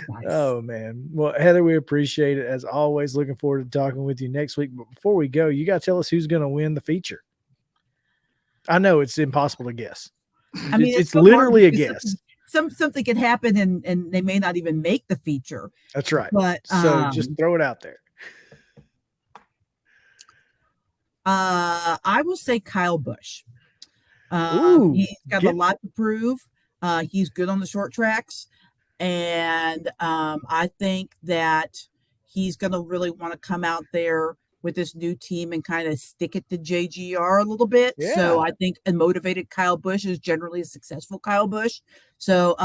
S2: Nice. Oh man. Well, Heather, we appreciate it as always. Looking forward to talking with you next week. But before we go, you got to tell us who's going to win the feature. I know it's impossible to guess.
S5: I mean,
S2: it's so literally a guess.
S5: Something can happen and they may not even make the feature.
S2: That's right.
S5: But
S2: so just throw it out there.
S5: I will say Kyle Busch. He's got a lot to prove. He's good on the short tracks. And I think that he's going to really want to come out there with this new team and kind of stick it to JGR a little bit. Yeah. So I think a motivated Kyle Busch is generally a successful Kyle Busch. So,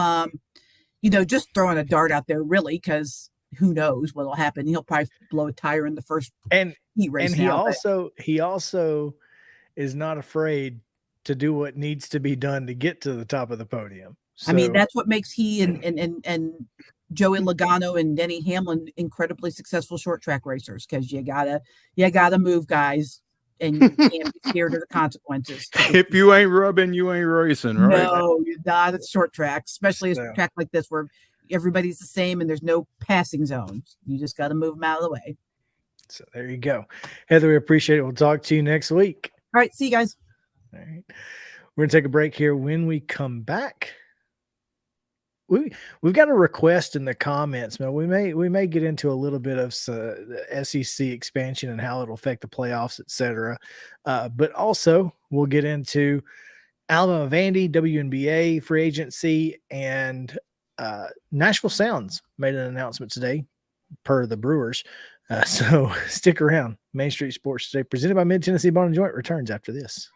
S5: just throwing a dart out there really, because who knows what will happen. He'll probably blow a tire in the first heat race.
S2: And he also is not afraid to do what needs to be done to get to the top of the podium. So,
S5: I mean, that's what makes he and Joey Logano and Denny Hamlin incredibly successful short track racers, because you gotta move, guys, and you can't be scared of the consequences.
S3: If you ain't rubbing, you ain't racing, right?
S5: No, you're not at short tracks, especially a track like this where everybody's the same and there's no passing zones. You just got to move them out of the way.
S2: So there you go. Heather, we appreciate it. We'll talk to you next week.
S5: All right. See you guys.
S2: All right. We're going to take a break here. When we come back, we've got a request in the comments, man. We may get into a little bit of the SEC expansion and how it'll affect the playoffs, etc. But also we'll get into Alabama Vandy, WNBA free agency, and Nashville Sounds made an announcement today per the Brewers. So stick around. Main Street Sports Today, presented by Mid-Tennessee Bar and Joint, returns after this.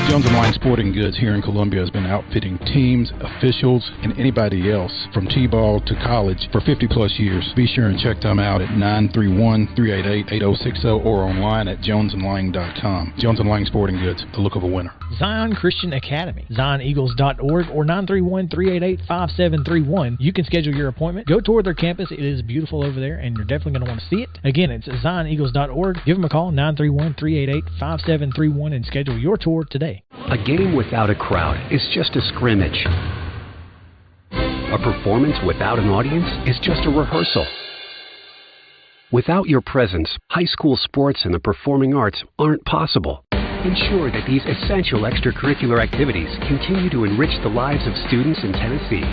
S6: Jones & Lang Sporting Goods here in Columbia has been outfitting teams, officials, and anybody else from T-ball to college for 50-plus years. Be sure and check them out at 931-388-8060 or online at jonesandlang.com. Jones & Lang Sporting Goods, the look of a winner.
S7: Zion Christian Academy, zioneagles.org or 931-388-5731. You can schedule your appointment. Go toward their campus. It is beautiful over there, and you're definitely going to want to see it. Again, it's zioneagles.org. Give them a call, 931-388-5731, and schedule your tour today.
S8: A game without a crowd is just a scrimmage. A performance without an audience is just a rehearsal. Without your presence, high school sports and the performing arts aren't possible. Ensure that these essential extracurricular activities continue to enrich the lives of students in Tennessee.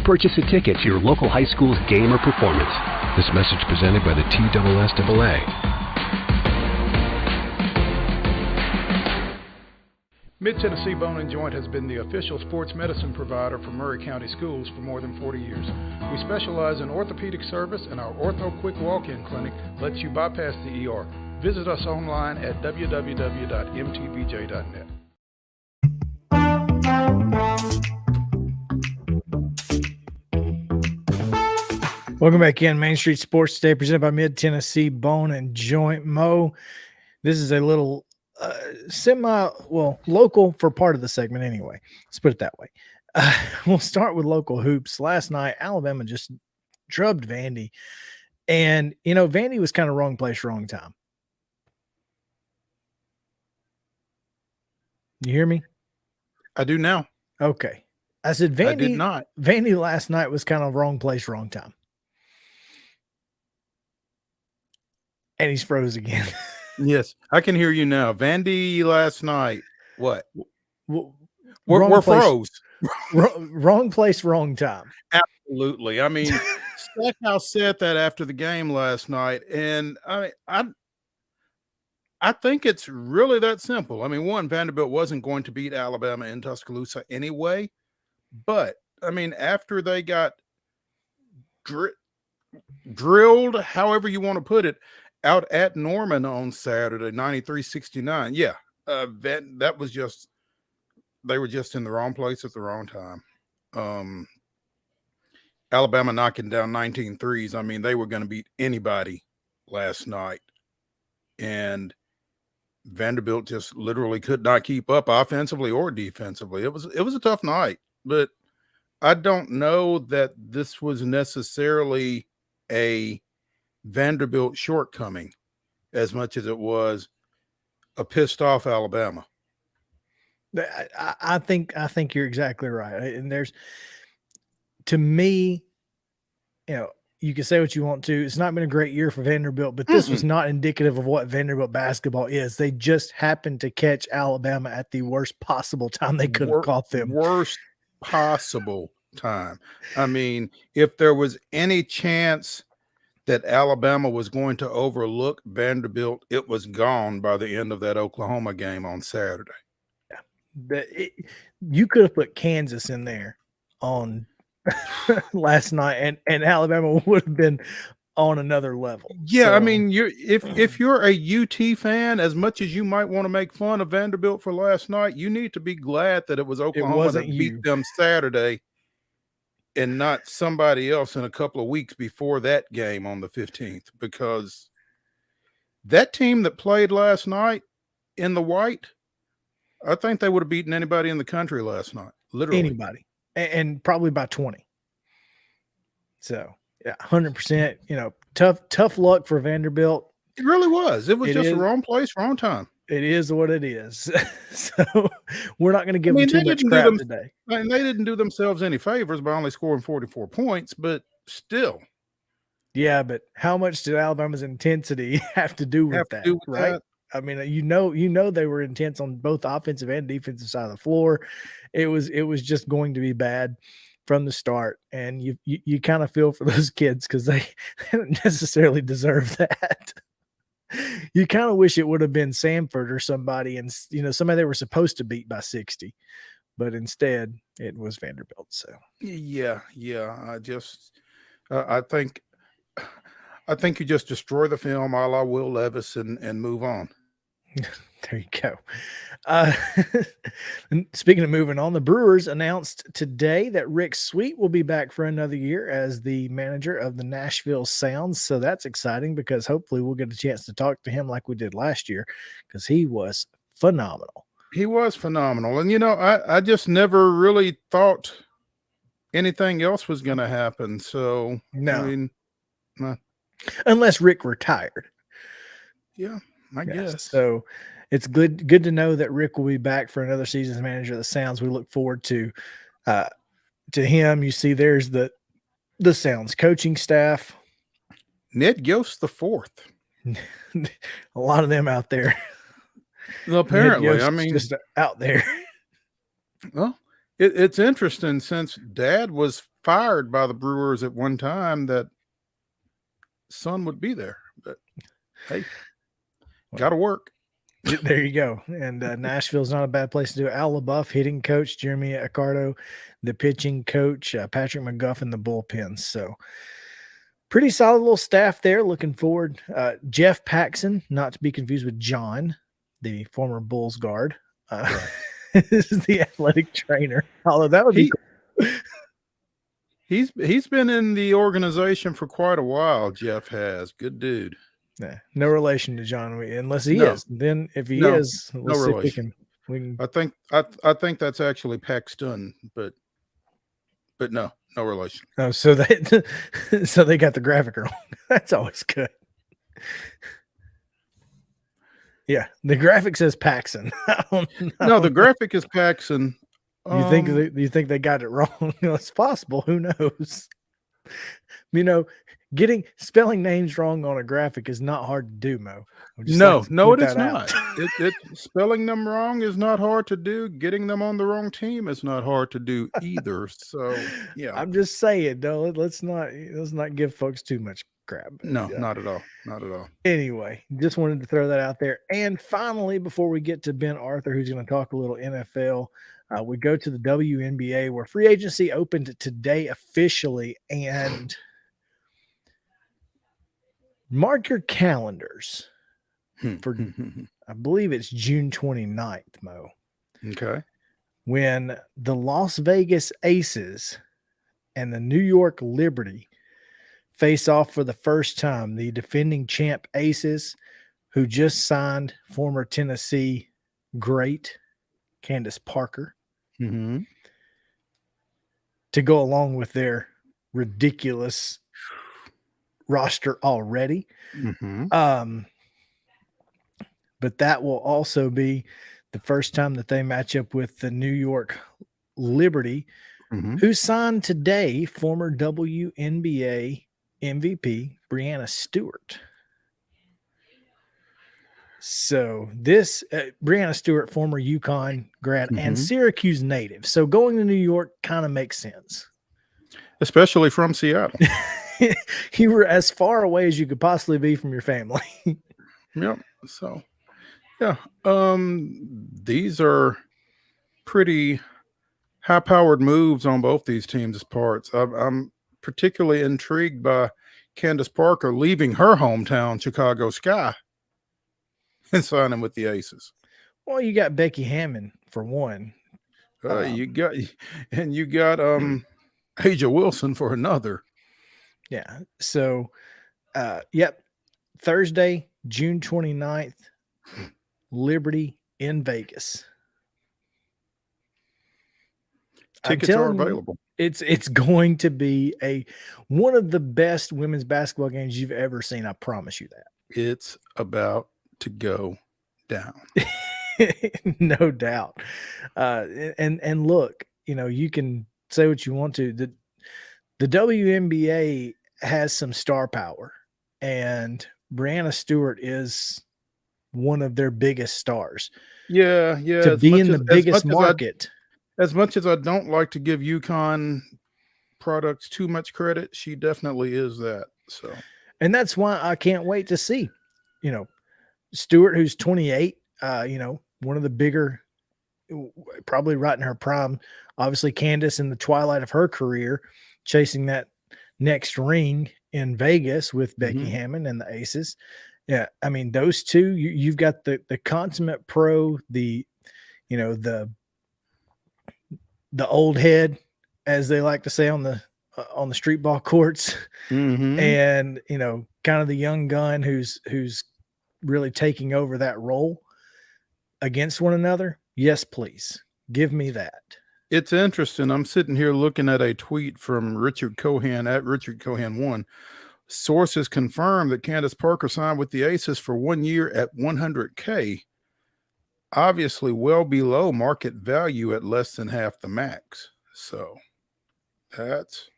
S8: Purchase a ticket to your local high school's game or performance.
S9: This message presented by the TSSAA.
S3: Mid-Tennessee Bone & Joint has been the official sports medicine provider for Murray County Schools for more than 40 years. We specialize in orthopedic service, and our Ortho Quick Walk-In Clinic lets you bypass the ER. Visit us online at www.mtbj.net.
S2: Welcome back in. Main Street Sports Today, presented by Mid-Tennessee Bone and Joint. Mo, this is a little local for part of the segment anyway. Let's put it that way. We'll start with local hoops. Last night, Alabama just drubbed Vandy. And, Vandy was kind of wrong place, wrong time. You hear me?
S3: I do now.
S2: Okay. I said Vandy.
S3: I did not.
S2: Vandy last night was kind of wrong place, wrong time. And he's froze again.
S3: Yes, I can hear you now. Vandy last night. What?
S2: We're
S3: froze.
S2: Wrong place, wrong time.
S3: Absolutely. I mean, Stackhouse said that after the game last night, and I think it's really that simple. I mean, one, Vanderbilt wasn't going to beat Alabama in Tuscaloosa anyway, but I mean, after they got drilled, however you want to put it, out at Norman on Saturday, 93-69. Yeah, that was just, they were just in the wrong place at the wrong time. Alabama knocking down 19 threes. I mean, they were going to beat anybody last night. And Vanderbilt just literally could not keep up offensively or defensively. It was a tough night, but I don't know that this was necessarily a Vanderbilt shortcoming as much as it was a pissed off Alabama.
S2: I think you're exactly right. And there's, to me, you can say what you want to. It's not been a great year for Vanderbilt, but this was not indicative of what Vanderbilt basketball is. They just happened to catch Alabama at the worst possible time they could have caught them.
S3: Worst possible time. I mean, if there was any chance that Alabama was going to overlook Vanderbilt, it was gone by the end of that Oklahoma game on Saturday.
S2: Yeah. You could have put Kansas in there on last night, and Alabama would have been on another level.
S3: Yeah,
S2: so,
S3: I mean, if you're a UT fan, as much as you might want to make fun of Vanderbilt for last night, you need to be glad that it was Oklahoma that beat them Saturday and not somebody else in a couple of weeks before that game on the 15th, because that team that played last night in the white, I think they would have beaten anybody in the country last night. Literally
S2: anybody, and probably by 20. So yeah, 100%. Tough luck for Vanderbilt.
S3: It really was. It was just the wrong place, wrong time.
S2: It is what it is. So we're not going to give them too much crap today.
S3: And they didn't do themselves any favors by only scoring 44 points, but still.
S2: Yeah, but how much did Alabama's intensity have to do with that? Right? I mean, they were intense on both offensive and defensive side of the floor. It was just going to be bad from the start, and you kind of feel for those kids because they didn't necessarily deserve that. You kind of wish it would have been Samford or somebody, and somebody they were supposed to beat by 60, but instead it was Vanderbilt. So
S3: yeah, I think you just destroy the film a la Will Levis and move on.
S2: There you go. Speaking of moving on, the Brewers announced today that Rick Sweet will be back for another year as the manager of the Nashville Sounds. So that's exciting because hopefully we'll get a chance to talk to him like we did last year, because he was phenomenal.
S3: He was phenomenal. And, I just never really thought anything else was going to happen. So,
S2: no.
S3: I mean,
S2: unless Rick retired.
S3: Yeah. I guess.
S2: So, it's good to know that Rick will be back for another season as manager of the Sounds. We look forward to him. You see, there's the Sounds coaching staff.
S3: Ned Yost the fourth.
S2: A lot of them out there.
S3: Apparently, I mean,
S2: just out there.
S3: Well, it's interesting since Dad was fired by the Brewers at one time that son would be there. But hey, got to work.
S2: There you go. And Nashville's not a bad place to do it. Al LaBeouf, hitting coach, Jeremy Accardo, the pitching coach, Patrick McGuffin, the bullpens. So pretty solid little staff there. Looking forward. Jeff Paxson, not to be confused with John, the former Bulls guard. This is the athletic trainer. Although that would be cool.
S3: He's been in the organization for quite a while. Jeff has. Good dude.
S2: Nah, no relation to John, unless he is. Then if he is,
S3: no relation.
S2: We can.
S3: I think that's actually Paxton, but no relation.
S2: Oh, so they got the graphic wrong. That's always good. Yeah, the graphic says Paxson.
S3: No, the graphic is Paxson.
S2: You think they got it wrong? It's possible. Who knows? Spelling names wrong on a graphic is not hard to do, Mo.
S3: No, it is not. Spelling them wrong is not hard to do. Getting them on the wrong team is not hard to do either. So yeah,
S2: I'm just saying, though. Let's not give folks too much crap.
S3: No, not at all. Not at all.
S2: Anyway, just wanted to throw that out there. And finally, before we get to Ben Arthur, who's going to talk a little NFL, we go to the WNBA, where free agency opened today officially, and mark your calendars for, I believe it's June 29th, Mo.
S3: Okay.
S2: When the Las Vegas Aces and the New York Liberty face off for the first time, the defending champ Aces, who just signed former Tennessee great Candace Parker to go along with their ridiculous roster already. But that will also be the first time that they match up with the New York Liberty, who signed today former WNBA MVP Breanna Stewart. So this Breanna Stewart, former UConn grad and Syracuse native. So going to New York kind of makes sense. Especially
S3: from Seattle.
S2: You were as far away as you could possibly be from your family.
S3: Yep. So, yeah. These are pretty high-powered moves on both these teams' parts. I'm particularly intrigued by Candace Parker leaving her hometown, Chicago Sky, and signing with the Aces.
S2: Well, you got Becky Hammond for one.
S3: You got Aja Wilson for another.
S2: Yeah. So, yep. Thursday, June 29th, Liberty in Vegas.
S3: Tickets are available.
S2: It's going to be one of the best women's basketball games you've ever seen. I promise you that. It's
S3: about to go down.
S2: No doubt. And look, you can say what you want to. The WNBA has some star power, and Breanna Stewart is one of their biggest stars.
S3: Yeah.
S2: To be in the biggest market.
S3: As much as I don't like to give UConn products too much credit, she definitely is that. So,
S2: and that's why I can't wait to see, Stewart, who's 28, one of the bigger, probably right in her prime. Obviously, Candace in the twilight of her career, chasing that next ring in Vegas with Becky Hammond and the Aces. Yeah, I mean, those two, you've got the consummate pro, the old head, as they like to say on the street ball courts, and kind of the young gun who's really taking over that role against one another. Yes, please give me that.
S3: It's interesting. I'm sitting here looking at a tweet from Richard Cohen at Richard Cohen1. Sources confirm that Candace Parker signed with the Aces for 1 year at $100K. obviously well below market value at less than half the max. So that's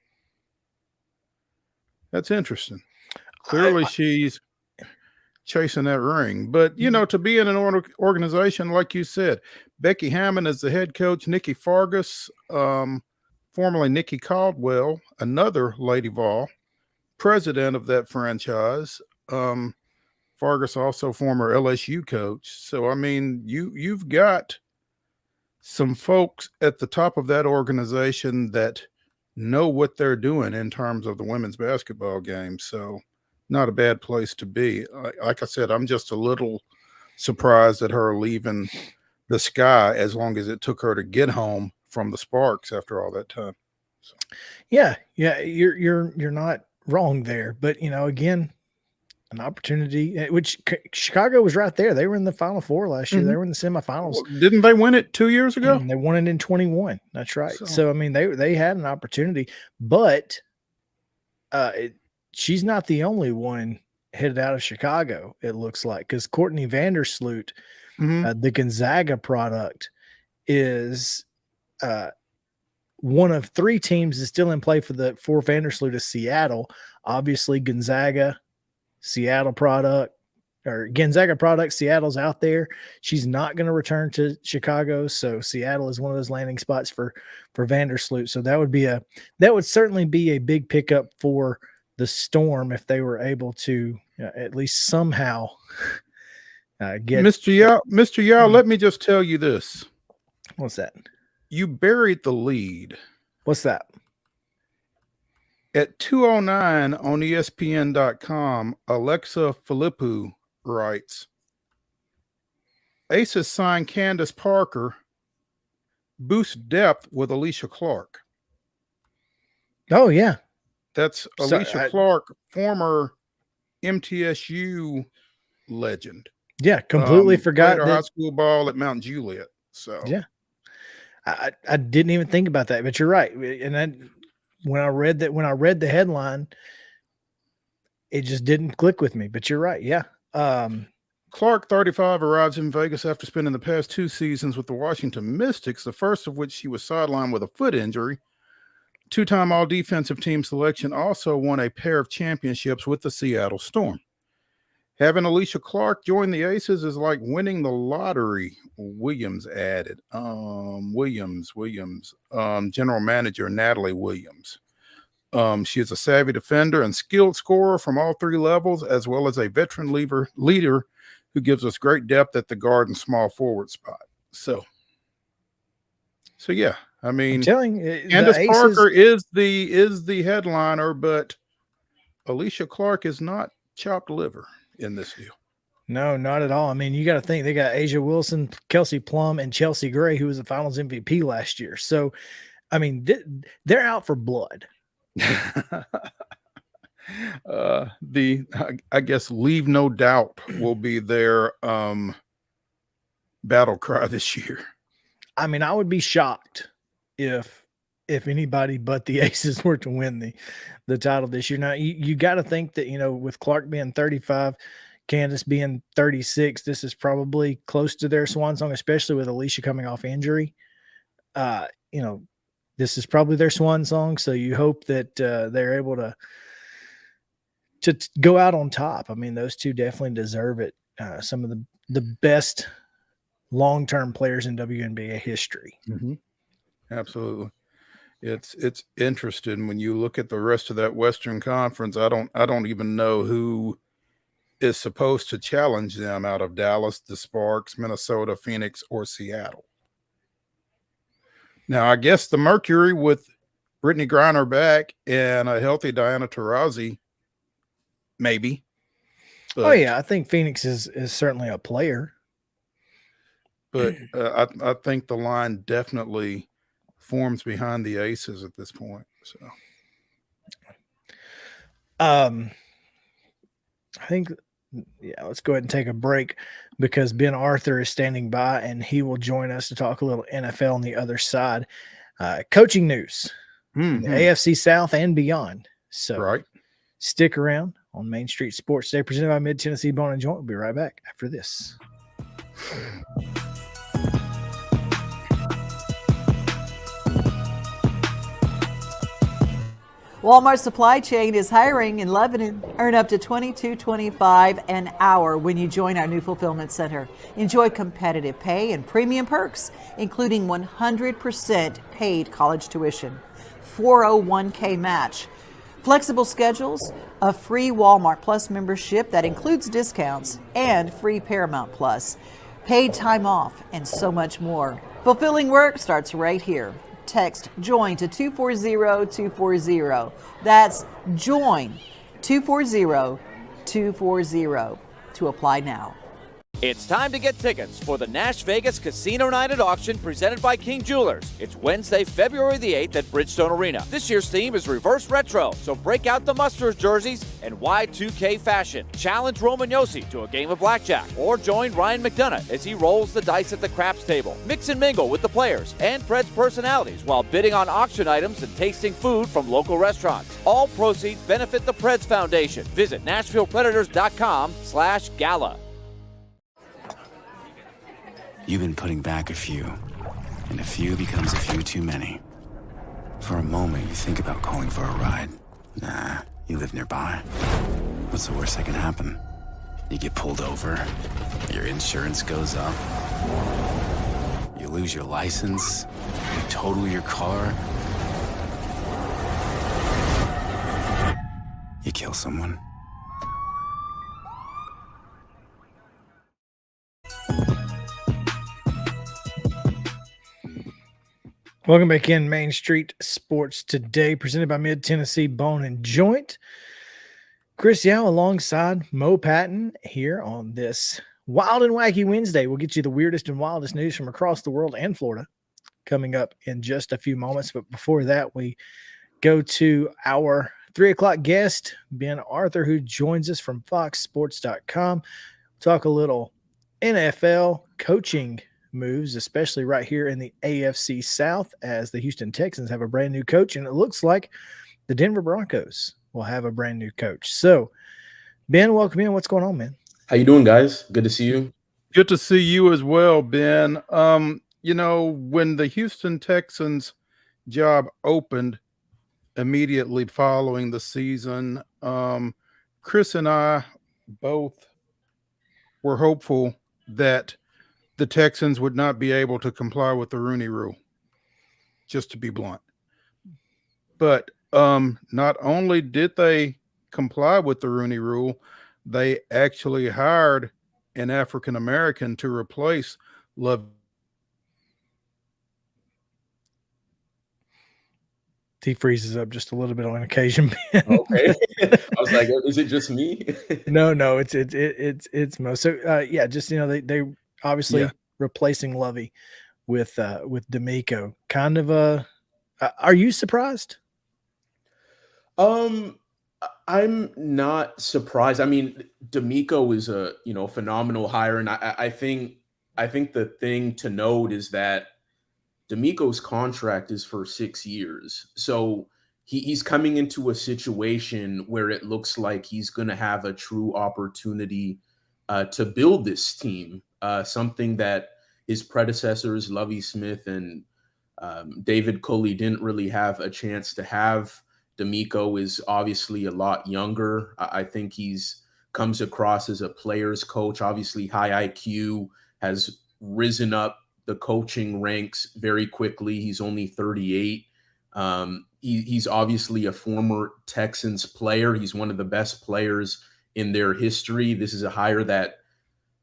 S3: interesting. Clearly, she's chasing that ring. But, to be in an organization, like you said, Becky Hammond is the head coach, Nikki Fargas, formerly Nikki Caldwell, another Lady Vol, president of that franchise. Fargas also former LSU coach. So, I mean, you've got some folks at the top of that organization that know what they're doing in terms of the women's basketball game. So not a bad place to be. Like I said, I'm just a little surprised at her leaving the Sky as long as it took her to get home from the Sparks after all that time. So.
S2: Yeah, you're not wrong there. But again, an opportunity, which Chicago was right there. They were in the Final Four last year. They were in the semifinals.
S3: Well, didn't they win it 2 years ago?
S2: And they won it in 21. That's right. So I mean, they had an opportunity, but she's not the only one headed out of Chicago, it looks like, because Courtney Vandersloot, the Gonzaga product, is one of three teams that's still in play for Vandersloot is Seattle. Obviously, Gonzaga, Seattle product, or Gonzaga product. Seattle's out there. She's not going to return to Chicago, so Seattle is one of those landing spots for Vandersloot. So that would certainly be a big pickup for the Storm if they were able to at least somehow get
S3: Mr. Yow. Let me just tell you this.
S2: What's that?
S3: You buried the lead.
S2: What's that?
S3: At 2:09 on ESPN.com, Alexa Philippou writes, Aces signed Candace Parker, boost depth with Alicia Clark.
S2: Oh, yeah.
S3: That's Alicia Clark, former MTSU legend.
S2: Yeah, completely forgot
S3: her high school ball at Mount Juliet. So
S2: yeah, I didn't even think about that, but you're right. And then when I read the headline, it just didn't click with me. But you're right. Yeah.
S3: Clark, 35, arrives in Vegas after spending the past 2 seasons with the Washington Mystics, the first of which she was sidelined with a foot injury. 2-time all-defensive team selection, also won a pair of championships with the Seattle Storm. Having Alicia Clark join the Aces is like winning the lottery, Williams added. General manager Natalie Williams. She is a savvy defender and skilled scorer from all 3 levels, as well as a veteran leader who gives us great depth at the guard and small forward spot. So yeah, I mean,
S2: I'm telling you,
S3: Candace Parker is the headliner, but Alicia Clark is not chopped liver in this deal.
S2: No, not at all. I mean, you got to think they got Asia Wilson, Kelsey Plum, and Chelsea Gray, who was the Finals MVP last year. So, I mean, they're out for blood.
S3: I guess leave no doubt will be their battle cry this year.
S2: I mean, I would be shocked if anybody but the Aces were to win the title this year. Now, you got to think that, with Clark being 35, Candace being 36, this is probably close to their swan song, especially with Alicia coming off injury. This is probably their swan song, so you hope that they're able to go out on top. I mean, those two definitely deserve it. Some of the best long-term players in WNBA history.
S3: Mm-hmm. Absolutely. It's interesting when you look at the rest of that Western Conference. I don't even know who is supposed to challenge them out of Dallas, the Sparks, Minnesota, Phoenix, or Seattle. Now, I guess the Mercury with Brittany Griner back and a healthy Diana Taurasi, maybe. But,
S2: oh yeah, I think Phoenix is certainly a player.
S3: But I think the line definitely forms behind the Aces at this point. So,
S2: I think, yeah, let's go ahead and take a break because Ben Arthur is standing by and he will join us to talk a little NFL on the other side. Coaching news, the AFC South and beyond. So stick around on Main Street Sports Day, presented by Mid Tennessee Bone and Joint. We'll be right back after this.
S10: Walmart Supply Chain is hiring in Lebanon. Earn up to $22.25 an hour when you join our new fulfillment center. Enjoy competitive pay and premium perks, including 100% paid college tuition, 401k match, flexible schedules, a free Walmart Plus membership that includes discounts, and free Paramount Plus, paid time off, and so much more. Fulfilling work starts right here. Text JOIN to 240-240. That's JOIN 240-240 to apply now.
S1: It's time to get tickets for the Nash Vegas Casino Night at Auction presented by King Jewelers. It's Wednesday, February the 8th at Bridgestone Arena. This year's theme is reverse retro, so break out the Musters jerseys and Y2K fashion. Challenge Roman Yossi to a game of blackjack, or join Ryan McDonough as he rolls the dice at the craps table. Mix and mingle with the players and Fred's personalities while bidding on auction items and tasting food from local restaurants. All proceeds benefit the Preds Foundation. Visit NashvillePredators.com/gala.
S11: You've been putting back a few, and a few becomes a few too many. For a moment, you think about calling for a ride. Nah, you live nearby. What's the worst that can happen? You get pulled over, your insurance goes up, you lose your license, you total your car, you kill someone.
S2: Welcome back in Main Street Sports Today, presented by Mid-Tennessee Bone and Joint. Chris Yow alongside Mo Patton here on this Wild and Wacky Wednesday. We'll get you the weirdest and wildest news from across the world and Florida coming up in just a few moments. But before that, we go to our 3 o'clock guest, Ben Arthur, who joins us from foxsports.com. Talk a little NFL coaching moves, especially right here in the AFC South, as the Houston Texans have a brand new coach, and it looks like the Denver Broncos will have a brand new coach. So, Ben, welcome in. What's going on, man?
S12: How you doing, guys? Good to see you.
S3: Good to see you as well, Ben. You know, when the Houston Texans job opened immediately following the season, Chris and I both were hopeful that the Texans would not be able to comply with the Rooney Rule, just to be blunt. But not only did they comply with the Rooney Rule, they actually hired an African-American to replace Love.
S2: He freezes up just a little bit on occasion.
S12: Okay. I was like, is it just me?
S2: No, it's most. So yeah, just, you know, they obviously replacing Lovey with D'Amico. Kind of are you surprised?
S12: I'm not surprised. I mean, D'Amico is a phenomenal hire, and I think the thing to note is that D'Amico's contract is for 6 years, so he's coming into a situation where it looks like he's going to have a true opportunity to build this team. Something that his predecessors, Lovie Smith and David Culley, didn't really have a chance to have. D'Amico is obviously a lot younger. I think he's comes across as a player's coach, obviously high IQ, has risen up the coaching ranks very quickly. He's only 38. He's obviously a former Texans player. He's one of the best players in their history. This is a hire that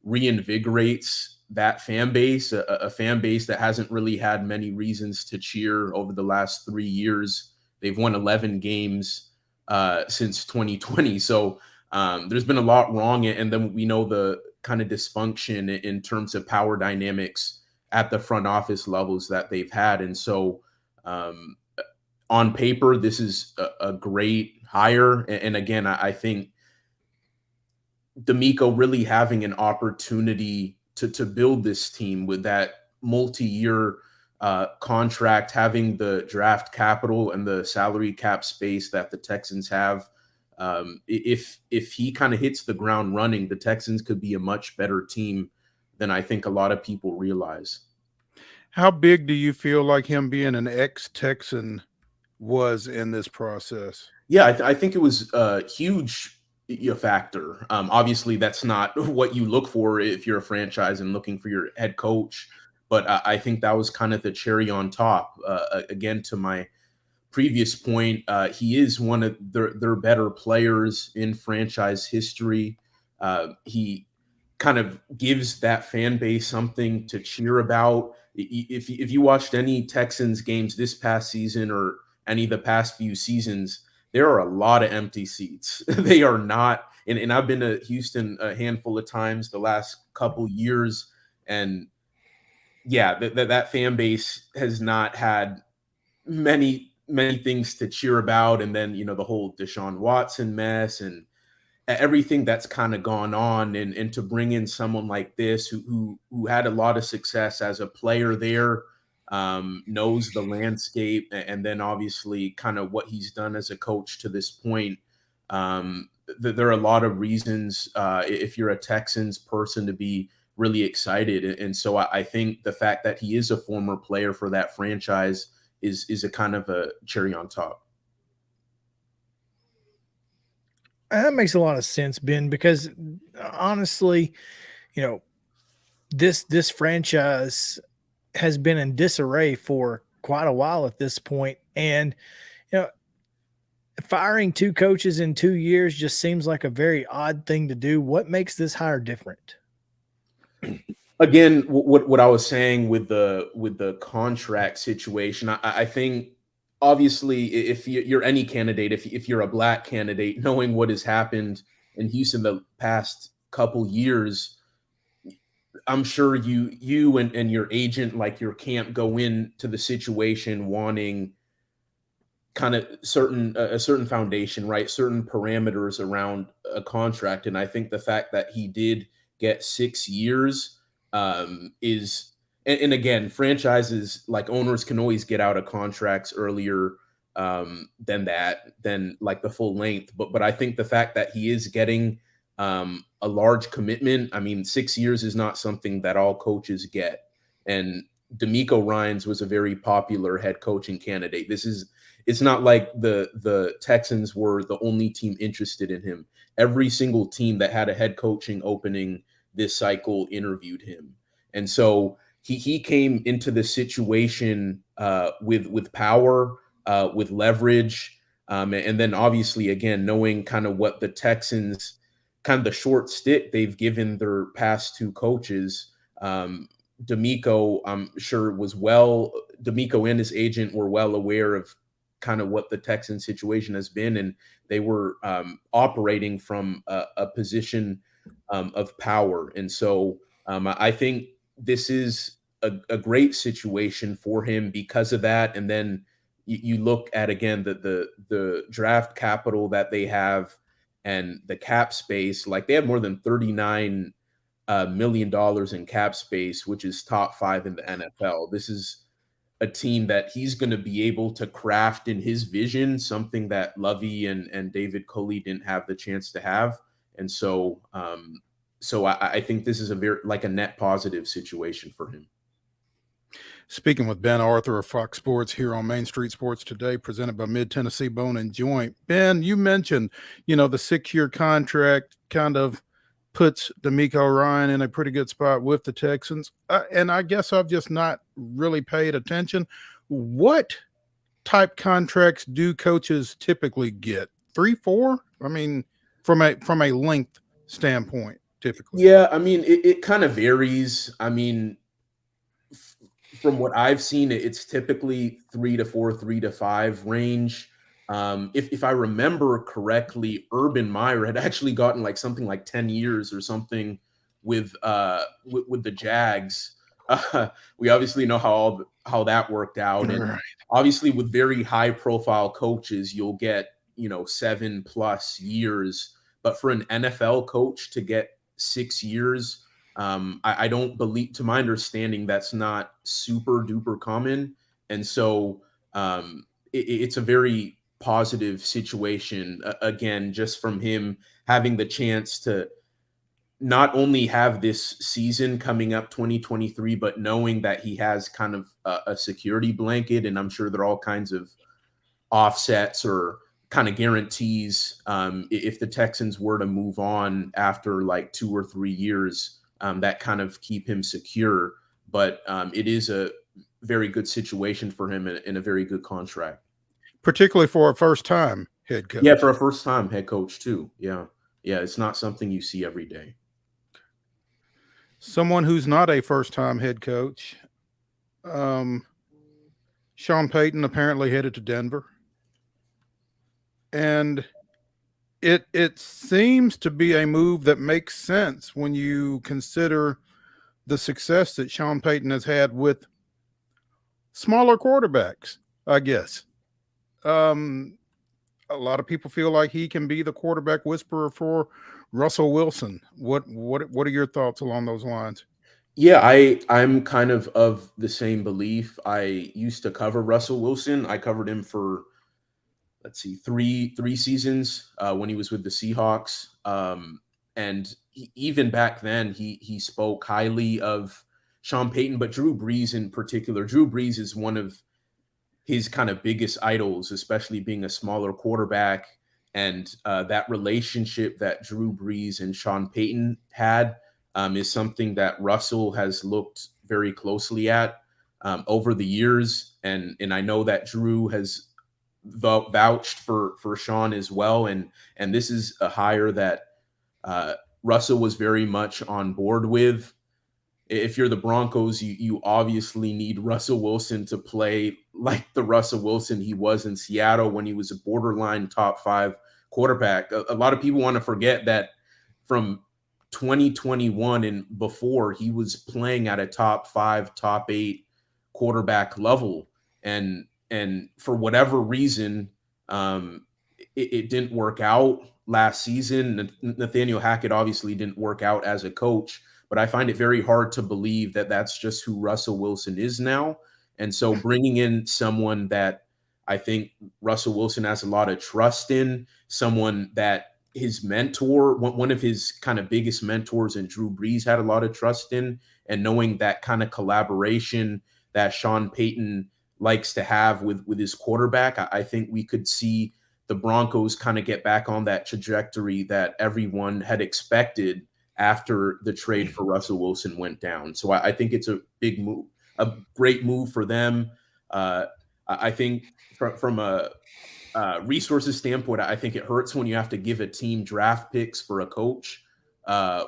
S12: reinvigorates that fan base, a fan base that hasn't really had many reasons to cheer over the last 3 years. They've won 11 games since 2020. So there's been a lot wrong. And then we know the kind of dysfunction in terms of power dynamics at the front office levels that they've had. And so on paper, this is a great hire. And again, I think D'Amico really having an opportunity to build this team with that multi-year contract, having the draft capital and the salary cap space that the Texans have. If he kind of hits the ground running, the Texans could be a much better team than I think a lot of people realize.
S3: How big do you feel like him being an ex-Texan was in this process?
S12: Yeah, I think it was a huge factor. Obviously, that's not what you look for if you're a franchise and looking for your head coach. But I think that was kind of the cherry on top. Again, to my previous point, he is one of their better players in franchise history. He kind of gives that fan base something to cheer about. If you watched any Texans games this past season or any of the past few seasons, there are a lot of empty seats. They are not, and I've been to Houston a handful of times the last couple years, and yeah, that fan base has not had many things to cheer about. And then the whole Deshaun Watson mess and everything that's kind of gone on, and to bring in someone like this who had a lot of success as a player there, knows the landscape, and then obviously kind of what he's done as a coach to this point. There are a lot of reasons if you're a Texans person to be really excited. And so I think the fact that he is a former player for that franchise is a kind of a cherry on top.
S2: That makes a lot of sense, Ben, because honestly, this franchise has been in disarray for quite a while at this point. And, firing 2 coaches in 2 years just seems like a very odd thing to do. What makes this hire different?
S12: Again, what I was saying with the contract situation, I think obviously if you're any candidate, if you're a black candidate, knowing what has happened in Houston the past couple years, I'm sure you and your agent, like your camp, go into the situation wanting kind of a certain foundation, right? Certain parameters around a contract. And I think the fact that he did get 6 years is, and again, franchises, like owners, can always get out of contracts earlier than like the full length. But I think the fact that he is getting a large commitment, I mean, 6 years is not something that all coaches get. And DeMeco Ryans was a very popular head coaching candidate. It's not like the Texans were the only team interested in him. Every single team that had a head coaching opening this cycle interviewed him. And so he came into the situation with power, with leverage, and then obviously, again, knowing kind of what the Texans, kind of the short stick they've given their past 2 coaches. DeMeco, I'm sure, DeMeco and his agent were well aware of kind of what the Texan situation has been, and they were operating from a position of power. And so I think this is a great situation for him because of that. And then you look at, again, the draft capital that they have and the cap space. Like, they have more than $39 million in cap space, which is top 5 in the NFL. This is a team that he's going to be able to craft in his vision, something that Lovey and David Culley didn't have the chance to have. And so I think this is a net positive situation for him.
S3: Speaking with Ben Arthur of Fox Sports here on Main Street Sports Today, presented by Mid-Tennessee Bone and Joint. Ben, you mentioned, the 6-year contract kind of puts DeMeco Ryan in a pretty good spot with the Texans. And I guess I've just not really paid attention. What type contracts do coaches typically get? 3, 4? I mean, from a length standpoint, typically.
S12: Yeah, I mean, it kind of varies. I mean, from what I've seen, it's typically 3 to 4, 3 to 5 range. If I remember correctly, Urban Meyer had actually gotten like something like 10 years or something with the Jags. We obviously know how that worked out. And obviously with very high profile coaches, you'll get, 7+ years. But for an NFL coach to get 6 years, I don't believe, to my understanding, that's not super duper common. And so it's a very positive situation, again, just from him having the chance to not only have this season coming up 2023, but knowing that he has kind of a security blanket, and I'm sure there are all kinds of offsets or kind of guarantees if the Texans were to move on after like 2 or 3 years that kind of keep him secure. But it is a very good situation for him and a very good contract.
S3: Particularly for a first-time head coach.
S12: Yeah, for a first-time head coach too. Yeah. Yeah, it's not something you see every day.
S3: Someone who's not a first-time head coach, Sean Payton apparently headed to Denver. And it seems to be a move that makes sense when you consider the success that Sean Payton has had with smaller quarterbacks, I guess. A lot of people feel like he can be the quarterback whisperer for Russell Wilson. What are your thoughts along those lines?
S12: Yeah, I'm kind of the same belief. I used to cover Russell Wilson. I covered him for, let's see, three seasons when he was with the Seahawks. And even back then, he spoke highly of Sean Payton, but Drew Brees in particular. Drew Brees is one of his kind of biggest idols, especially being a smaller quarterback. And that relationship that Drew Brees and Sean Payton had is something that Russell has looked very closely at over the years. And I know that Drew has vouched for Sean as well. And this is a hire that Russell was very much on board with. If you're the Broncos, you obviously need Russell Wilson to play like the Russell Wilson he was in Seattle when he was a borderline top 5 quarterback. A lot of people want to forget that from 2021 and before, he was playing at a top 5, top 8 quarterback level. And for whatever reason, it didn't work out last season. Nathaniel Hackett obviously didn't work out as a coach, but I find it very hard to believe that that's just who Russell Wilson is now. And so bringing in someone that I think Russell Wilson has a lot of trust in, someone that his mentor, one of his kind of biggest mentors in Drew Brees had a lot of trust in, and knowing that kind of collaboration that Sean Payton likes to have with his quarterback, I think we could see the Broncos kind of get back on that trajectory that everyone had expected after the trade for Russell Wilson went down. So I think it's a big move, a great move for them. I think from a resources standpoint, I think it hurts when you have to give a team draft picks for a coach,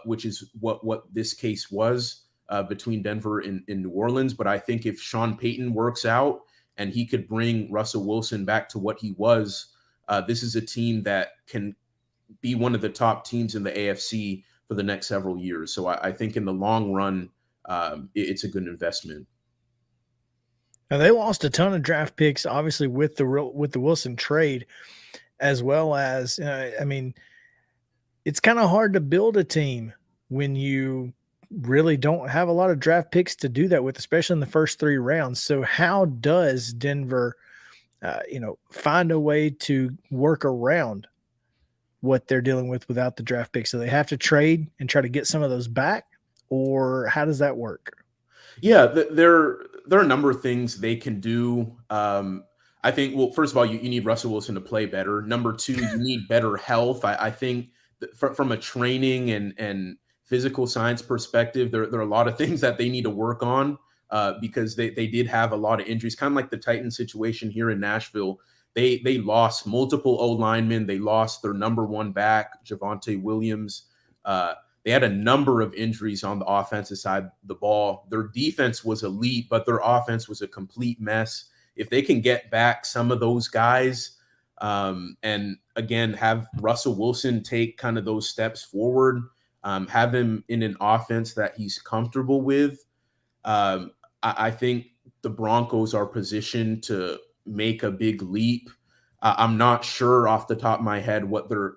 S12: which is what this case was between Denver and New Orleans. But I think if Sean Payton works out and he could bring Russell Wilson back to what he was, this is a team that can be one of the top teams in the AFC for the next several years. So I think in the long run, it's a good investment.
S2: Now, they lost a ton of draft picks, obviously, with the Wilson trade, as well as, I mean, it's kind of hard to build a team when you really don't have a lot of draft picks to do that with, especially in the first 3 rounds. So how does Denver, find a way to work around what they're dealing with without the draft picks? So they have to trade and try to get some of those back, or how does that work?
S12: Yeah, there are a number of things they can do. I think, well, first of all, you need Russell Wilson to play better. Number 2, you need better health. I think from a training and physical science perspective, there are a lot of things that they need to work on because they did have a lot of injuries, kind of like the Titans situation here in Nashville. They lost multiple O-linemen. They lost their number 1 back, Javonte Williams. They had a number of injuries on the offensive side of the ball. Their defense was elite, but their offense was a complete mess. If they can get back some of those guys and, again, have Russell Wilson take kind of those steps forward, have him in an offense that he's comfortable with, I think the Broncos are positioned to make a big leap. I'm not sure off the top of my head what their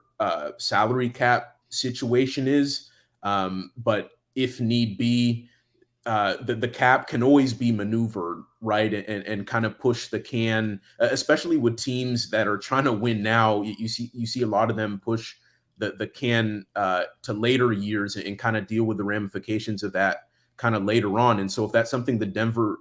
S12: salary cap situation is. But if need be, the cap can always be maneuvered, right? And kind of push the can, especially with teams that are trying to win now. You see a lot of them push the can to later years and kind of deal with the ramifications of that kind of later on. And so if that's something that Denver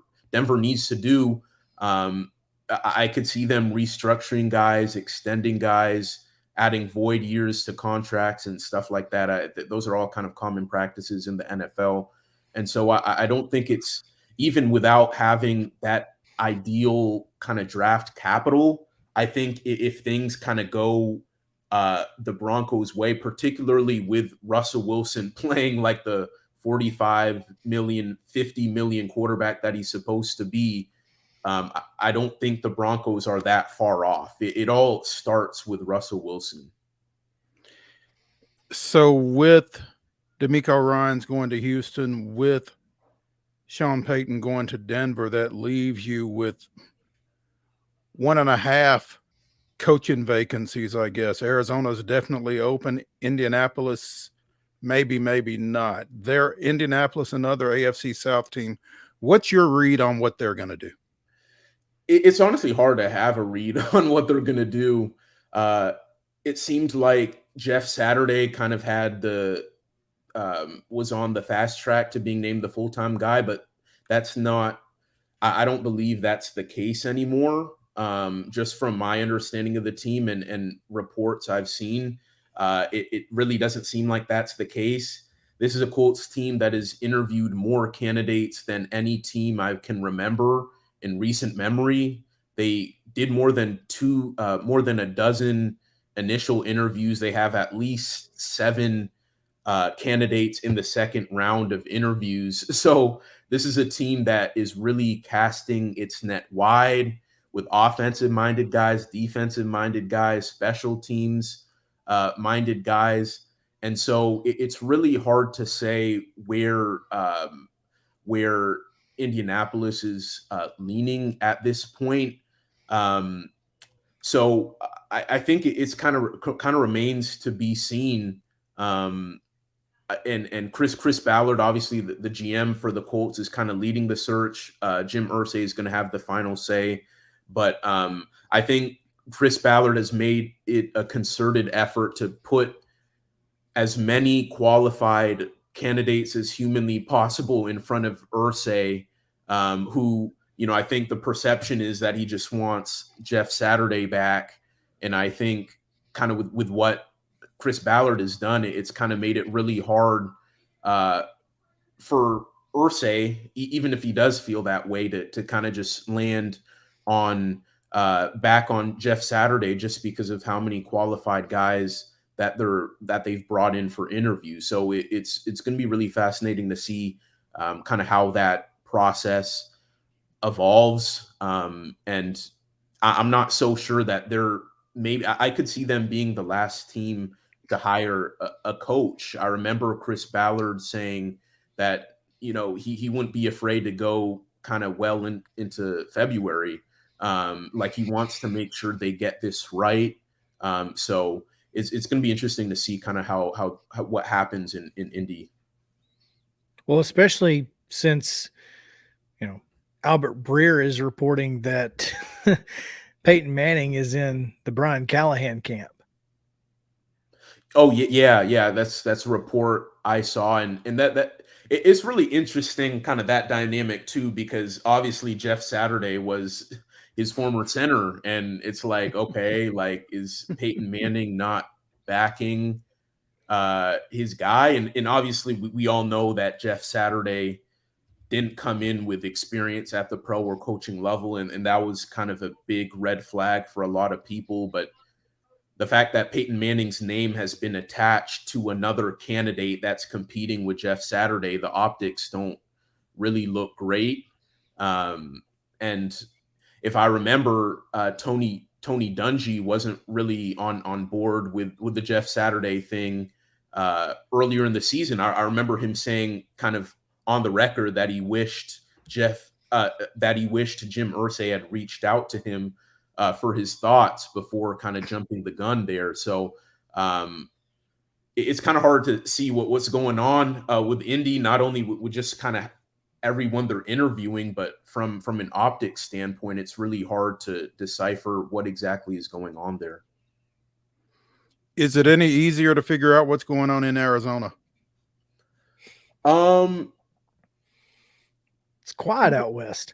S12: needs to do, I could see them restructuring guys, extending guys, adding void years to contracts and stuff like that. Those are all kind of common practices in the NFL. And so I don't think it's, even without having that ideal kind of draft capital, I think if things kind of go the Broncos' way, particularly with Russell Wilson playing like the 45 million, 50 million quarterback that he's supposed to be, I don't think the Broncos are that far off. It all starts with Russell Wilson.
S3: So with DeMeco Ryans going to Houston, with Sean Payton going to Denver, that leaves you with 1.5 coaching vacancies, I guess. Arizona's definitely open. Indianapolis, maybe not. They're Indianapolis, another AFC South team. What's your read on what they're going to do?
S12: It's honestly hard to have a read on what they're going to do. It seemed like Jeff Saturday kind of had was on the fast track to being named the full-time guy, but that's not, I don't believe that's the case anymore. Just from my understanding of the team and reports I've seen, it really doesn't seem like that's the case. This is a Colts team that has interviewed more candidates than any team I can remember in recent memory. They did more than a dozen initial interviews. They have at least 7 candidates in the second round of interviews. So this is a team that is really casting its net wide with offensive-minded guys, defensive-minded guys, special teams minded guys. And so it's really hard to say where Indianapolis is leaning at this point. So I think it's kind of remains to be seen. And Chris Ballard, obviously the GM for the Colts, is kind of leading the search. Jim Irsay is going to have the final say, but I think Chris Ballard has made it a concerted effort to put as many qualified candidates as humanly possible in front of Irsay, who, I think the perception is that he just wants Jeff Saturday back. And I think kind of with what Chris Ballard has done, it's kind of made it really hard for Irsay, even if he does feel that way, to kind of just land on back on Jeff Saturday, just because of how many qualified guys that they've brought in for interviews. So it's going to be really fascinating to see kind of how that process evolves. And I'm not so sure that I could see them being the last team to hire a coach. I remember Chris Ballard saying that, he wouldn't be afraid to go kind of well into February. Like he wants to make sure they get this right. So it's going to be interesting to see kind of how what happens in Indy.
S2: Well, especially since, Albert Breer is reporting that Peyton Manning is in the Brian Callahan camp.
S12: Oh yeah. That's a report I saw, and that it's really interesting, kind of that dynamic too, because obviously Jeff Saturday was his former center, and it's like, okay, like, is Peyton Manning not backing his guy? And obviously we all know that Jeff Saturday didn't come in with experience at the pro or coaching level, and that was kind of a big red flag for a lot of people. But the fact that Peyton Manning's name has been attached to another candidate that's competing with Jeff Saturday, the optics don't really look great. And if I remember, Tony Dungy wasn't really on board with the Jeff Saturday thing earlier in the season. I remember him saying, kind of on the record, that he wished Jim Irsay had reached out to him for his thoughts before kind of jumping the gun there. So it's kind of hard to see what's going on with Indy, not only with just kind of everyone they're interviewing, but from an optics standpoint, it's really hard to decipher what exactly is going on there.
S3: Is it any easier to figure out what's going on in Arizona?
S2: It's quiet out west.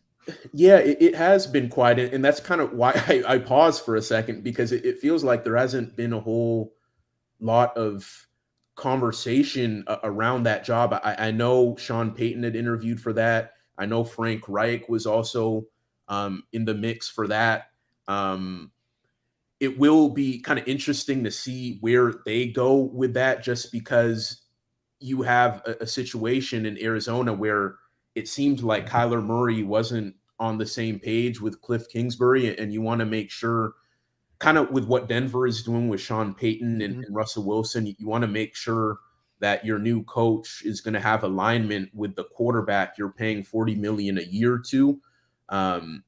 S12: Yeah, it has been quiet, and that's kind of why I paused for a second, because it feels like there hasn't been a whole lot of conversation around that job. I know Sean Payton had interviewed for that. I know Frank Reich was also in the mix for that. It will be kind of interesting to see where they go with that, just because you have a situation in Arizona where it seemed like Kyler Murray wasn't on the same page with Cliff Kingsbury, and you want to make sure, kind of with what Denver is doing with Sean Payton and Russell Wilson, you want to make sure that your new coach is going to have alignment with the quarterback you're paying $40 million a year to. And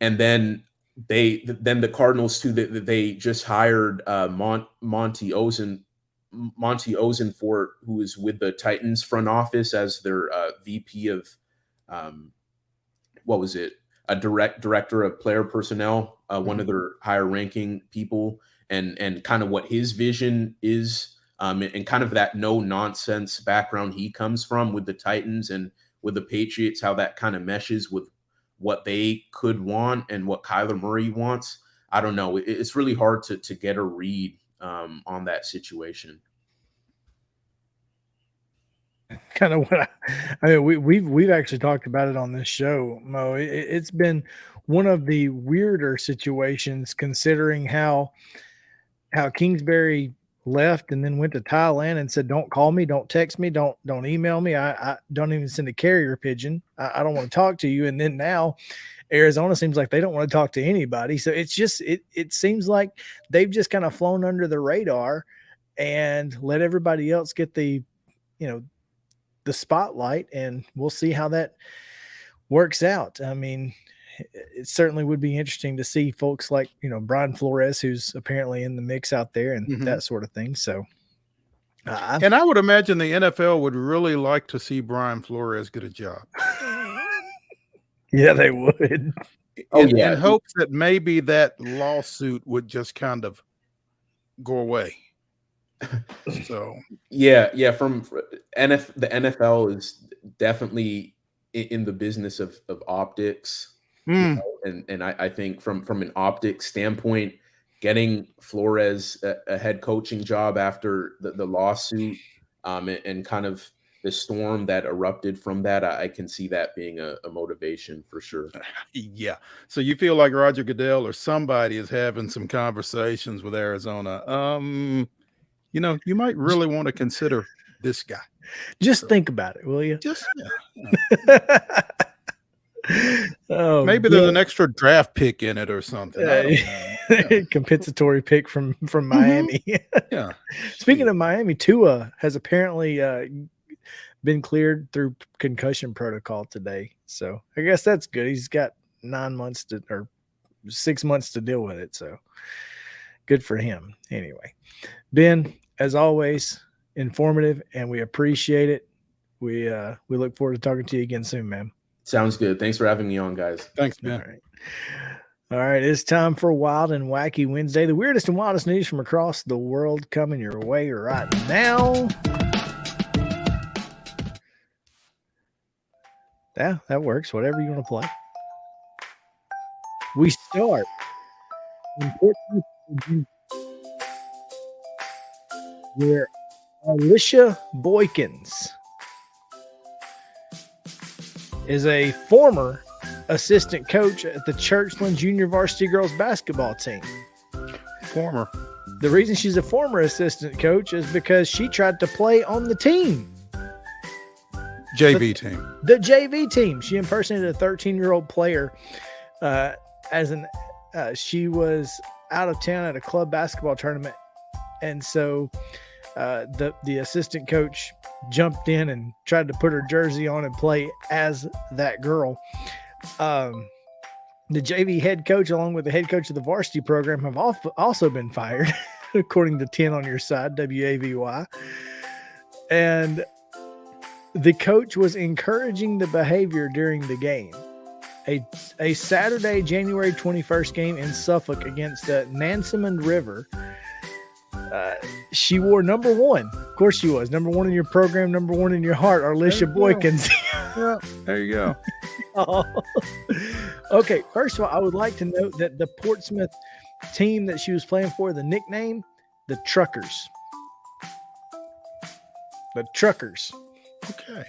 S12: then the Cardinals too, they just hired Monty Ozenfort, who is with the Titans front office, as their VP of what was it? A director of player personnel, one of their higher ranking people, and kind of what his vision is, and kind of that no nonsense background he comes from with the Titans and with the Patriots, how that kind of meshes with what they could want and what Kyler Murray wants. I don't know. It's really hard to get a read on that situation.
S2: Kind of what I mean, we've actually talked about it on this show, Mo. It's been one of the weirder situations, considering how Kingsbury left and then went to Thailand and said, "Don't call me, don't text me, don't email me. I don't even send a carrier pigeon. I don't want to talk to you." And then now Arizona seems like they don't want to talk to anybody. So it's just it seems like they've just kind of flown under the radar and let everybody else get the spotlight, and we'll see how that works out. I mean, it certainly would be interesting to see folks like, Brian Flores, who's apparently in the mix out there, and that sort of thing. So,
S3: and I would imagine the NFL would really like to see Brian Flores get a job.
S2: Yeah, they would.
S3: In hopes that maybe that lawsuit would just kind of go away. So
S12: from the NFL is definitely in the business of optics, and I think from an optics standpoint, getting Flores a head coaching job after the lawsuit, and kind of the storm that erupted from that, I can see that being a motivation for sure.
S3: Yeah. So you feel like Roger Goodell or somebody is having some conversations with Arizona. You might really want to consider this guy.
S2: Just think about it, will you?
S3: Just
S2: maybe
S3: there's an extra draft pick in it or something.
S2: Compensatory pick from Miami.
S3: Yeah.
S2: Speaking of Miami, Tua has apparently been cleared through concussion protocol today. So I guess that's good. He's got 6 months to deal with it. So good for him. Anyway, Ben, as always, informative, and we appreciate it. We look forward to talking to you again soon, man.
S12: Sounds good. Thanks for having me on, guys.
S3: Thanks, man.
S2: All right. It's time for Wild and Wacky Wednesday. The weirdest and wildest news from across the world coming your way right now. Yeah, that works. Whatever you want to play. We start in where Alicia Boykins is a former assistant coach at the Churchland Junior Varsity Girls Basketball team.
S3: Former.
S2: The reason she's a former assistant coach is because she tried to play on the team.
S3: JV team.
S2: The JV team. She impersonated a 13-year-old player she was out of town at a club basketball tournament. And so the assistant coach jumped in and tried to put her jersey on and play as that girl. The JV head coach, along with the head coach of the varsity program, have also been fired, according to 10 on your side, WAVY. And the coach was encouraging the behavior during the game. A Saturday, January 21st game in Suffolk against Nansemond River. She wore number 1. Of course she was. Number 1 in your program, number 1 in your heart, Arlisha Boykins.
S3: Yeah, there you go.
S2: Oh. Okay, first of all, I would like to note that the Portsmouth team that she was playing for, the nickname, the Truckers. The Truckers.
S3: Okay.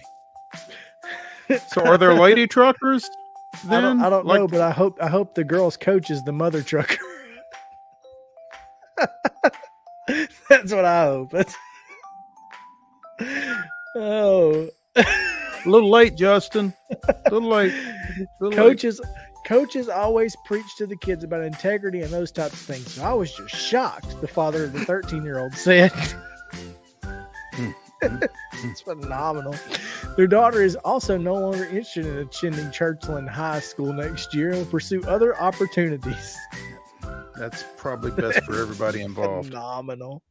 S3: So are there lady truckers? Then?
S2: I don't know, but I hope the girl's coach is the mother trucker. That's what I hope. Oh.
S3: A little late, Justin. A little late.
S2: Coaches always preach to the kids about integrity and those types of things. So I was just shocked, the father of the 13-year-old said. It's phenomenal. Their daughter is also no longer interested in attending Churchland High School next year and will pursue other opportunities.
S3: That's probably best for everybody involved.
S2: Phenomenal.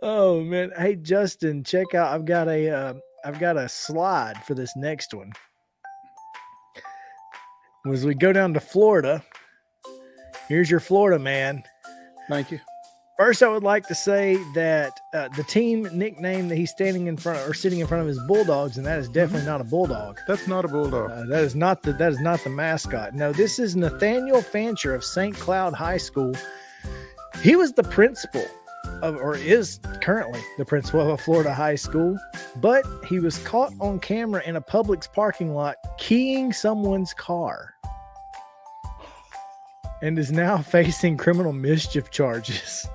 S2: Oh man. Hey Justin, check out. I've got a slide for this next one. As we go down to Florida, here's your Florida man.
S3: Thank you.
S2: First, I would like to say that the team nickname that he's standing in front of, or sitting in front of, is Bulldogs, and that is definitely not a bulldog.
S3: That's not a bulldog.
S2: That is not the mascot. No, this is Nathaniel Fancher of St. Cloud High School. He was the principal of, or is currently the principal of a Florida high school, but he was caught on camera in a Publix parking lot keying someone's car, and is now facing criminal mischief charges.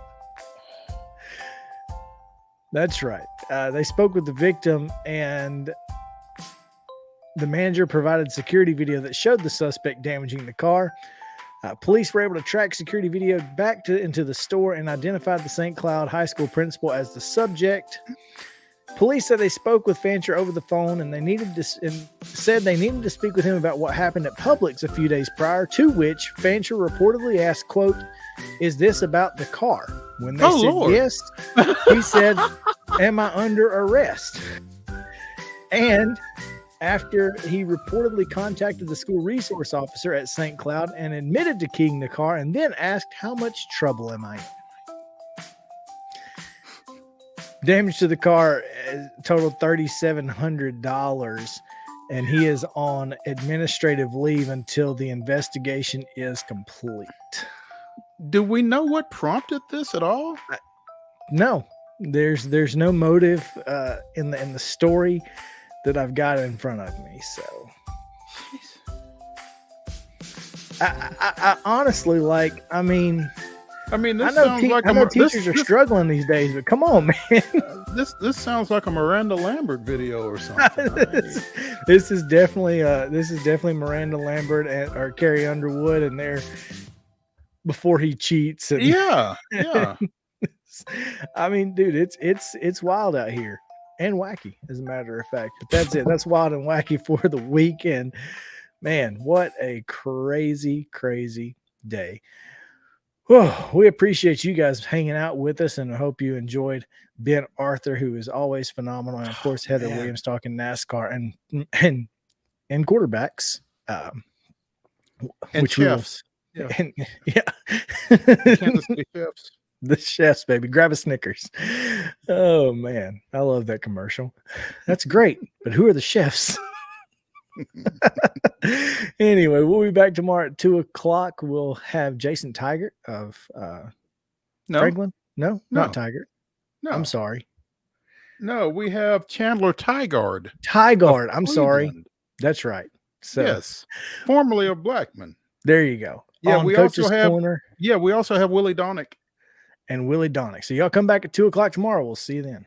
S2: That's right. They spoke with the victim, and the manager provided security video that showed the suspect damaging the car. Police were able to track security video back into the store and identified the St. Cloud High School principal as the subject. Police said they spoke with Fancher over the phone, and said they needed to speak with him about what happened at Publix a few days prior, to which Fancher reportedly asked, quote, "Is this about the car?" When they said
S3: Lord.
S2: yes, he said, "Am I under arrest?" And after he reportedly contacted the school resource officer at St. Cloud and admitted to keying the car, and then asked, "How much trouble am I in?" Damage to the car totaled $3,700, and he is on administrative leave until the investigation is complete.
S3: Do we know what prompted this at all?
S2: No, there's no motive in the story that I've got in front of me. So I honestly, I know teachers are struggling these days, but come on, man.
S3: This sounds like a Miranda Lambert video or something.
S2: This is definitely Miranda Lambert or Carrie Underwood, and they're before he cheats. And,
S3: yeah.
S2: I mean, dude, it's wild out here, and wacky, as a matter of fact. But that's it. That's wild and wacky for the weekend. Man, what a crazy, crazy day. Well, we appreciate you guys hanging out with us, and I hope you enjoyed Ben Arthur, who is always phenomenal, and of course Heather Williams talking NASCAR and quarterbacks,
S3: and
S2: which
S3: chefs.
S2: Kansas City chefs. The chefs, baby. Grab a Snickers. Oh man, I love that commercial. That's great, but who are the chefs? Anyway, we'll be back tomorrow at 2:00. We'll have Jason Tigert of Franklin. No, not Tigert. No, I'm sorry.
S3: No, we have Chandler Tigard.
S2: I'm sorry. That's right. So,
S3: yes, formerly of Blackman.
S2: There you go.
S3: Yeah,
S2: on
S3: we
S2: Coach's
S3: also have
S2: Corner.
S3: Yeah, we also have Willie Donick.
S2: And Willie Donick. So y'all come back at 2:00 tomorrow. We'll see you then.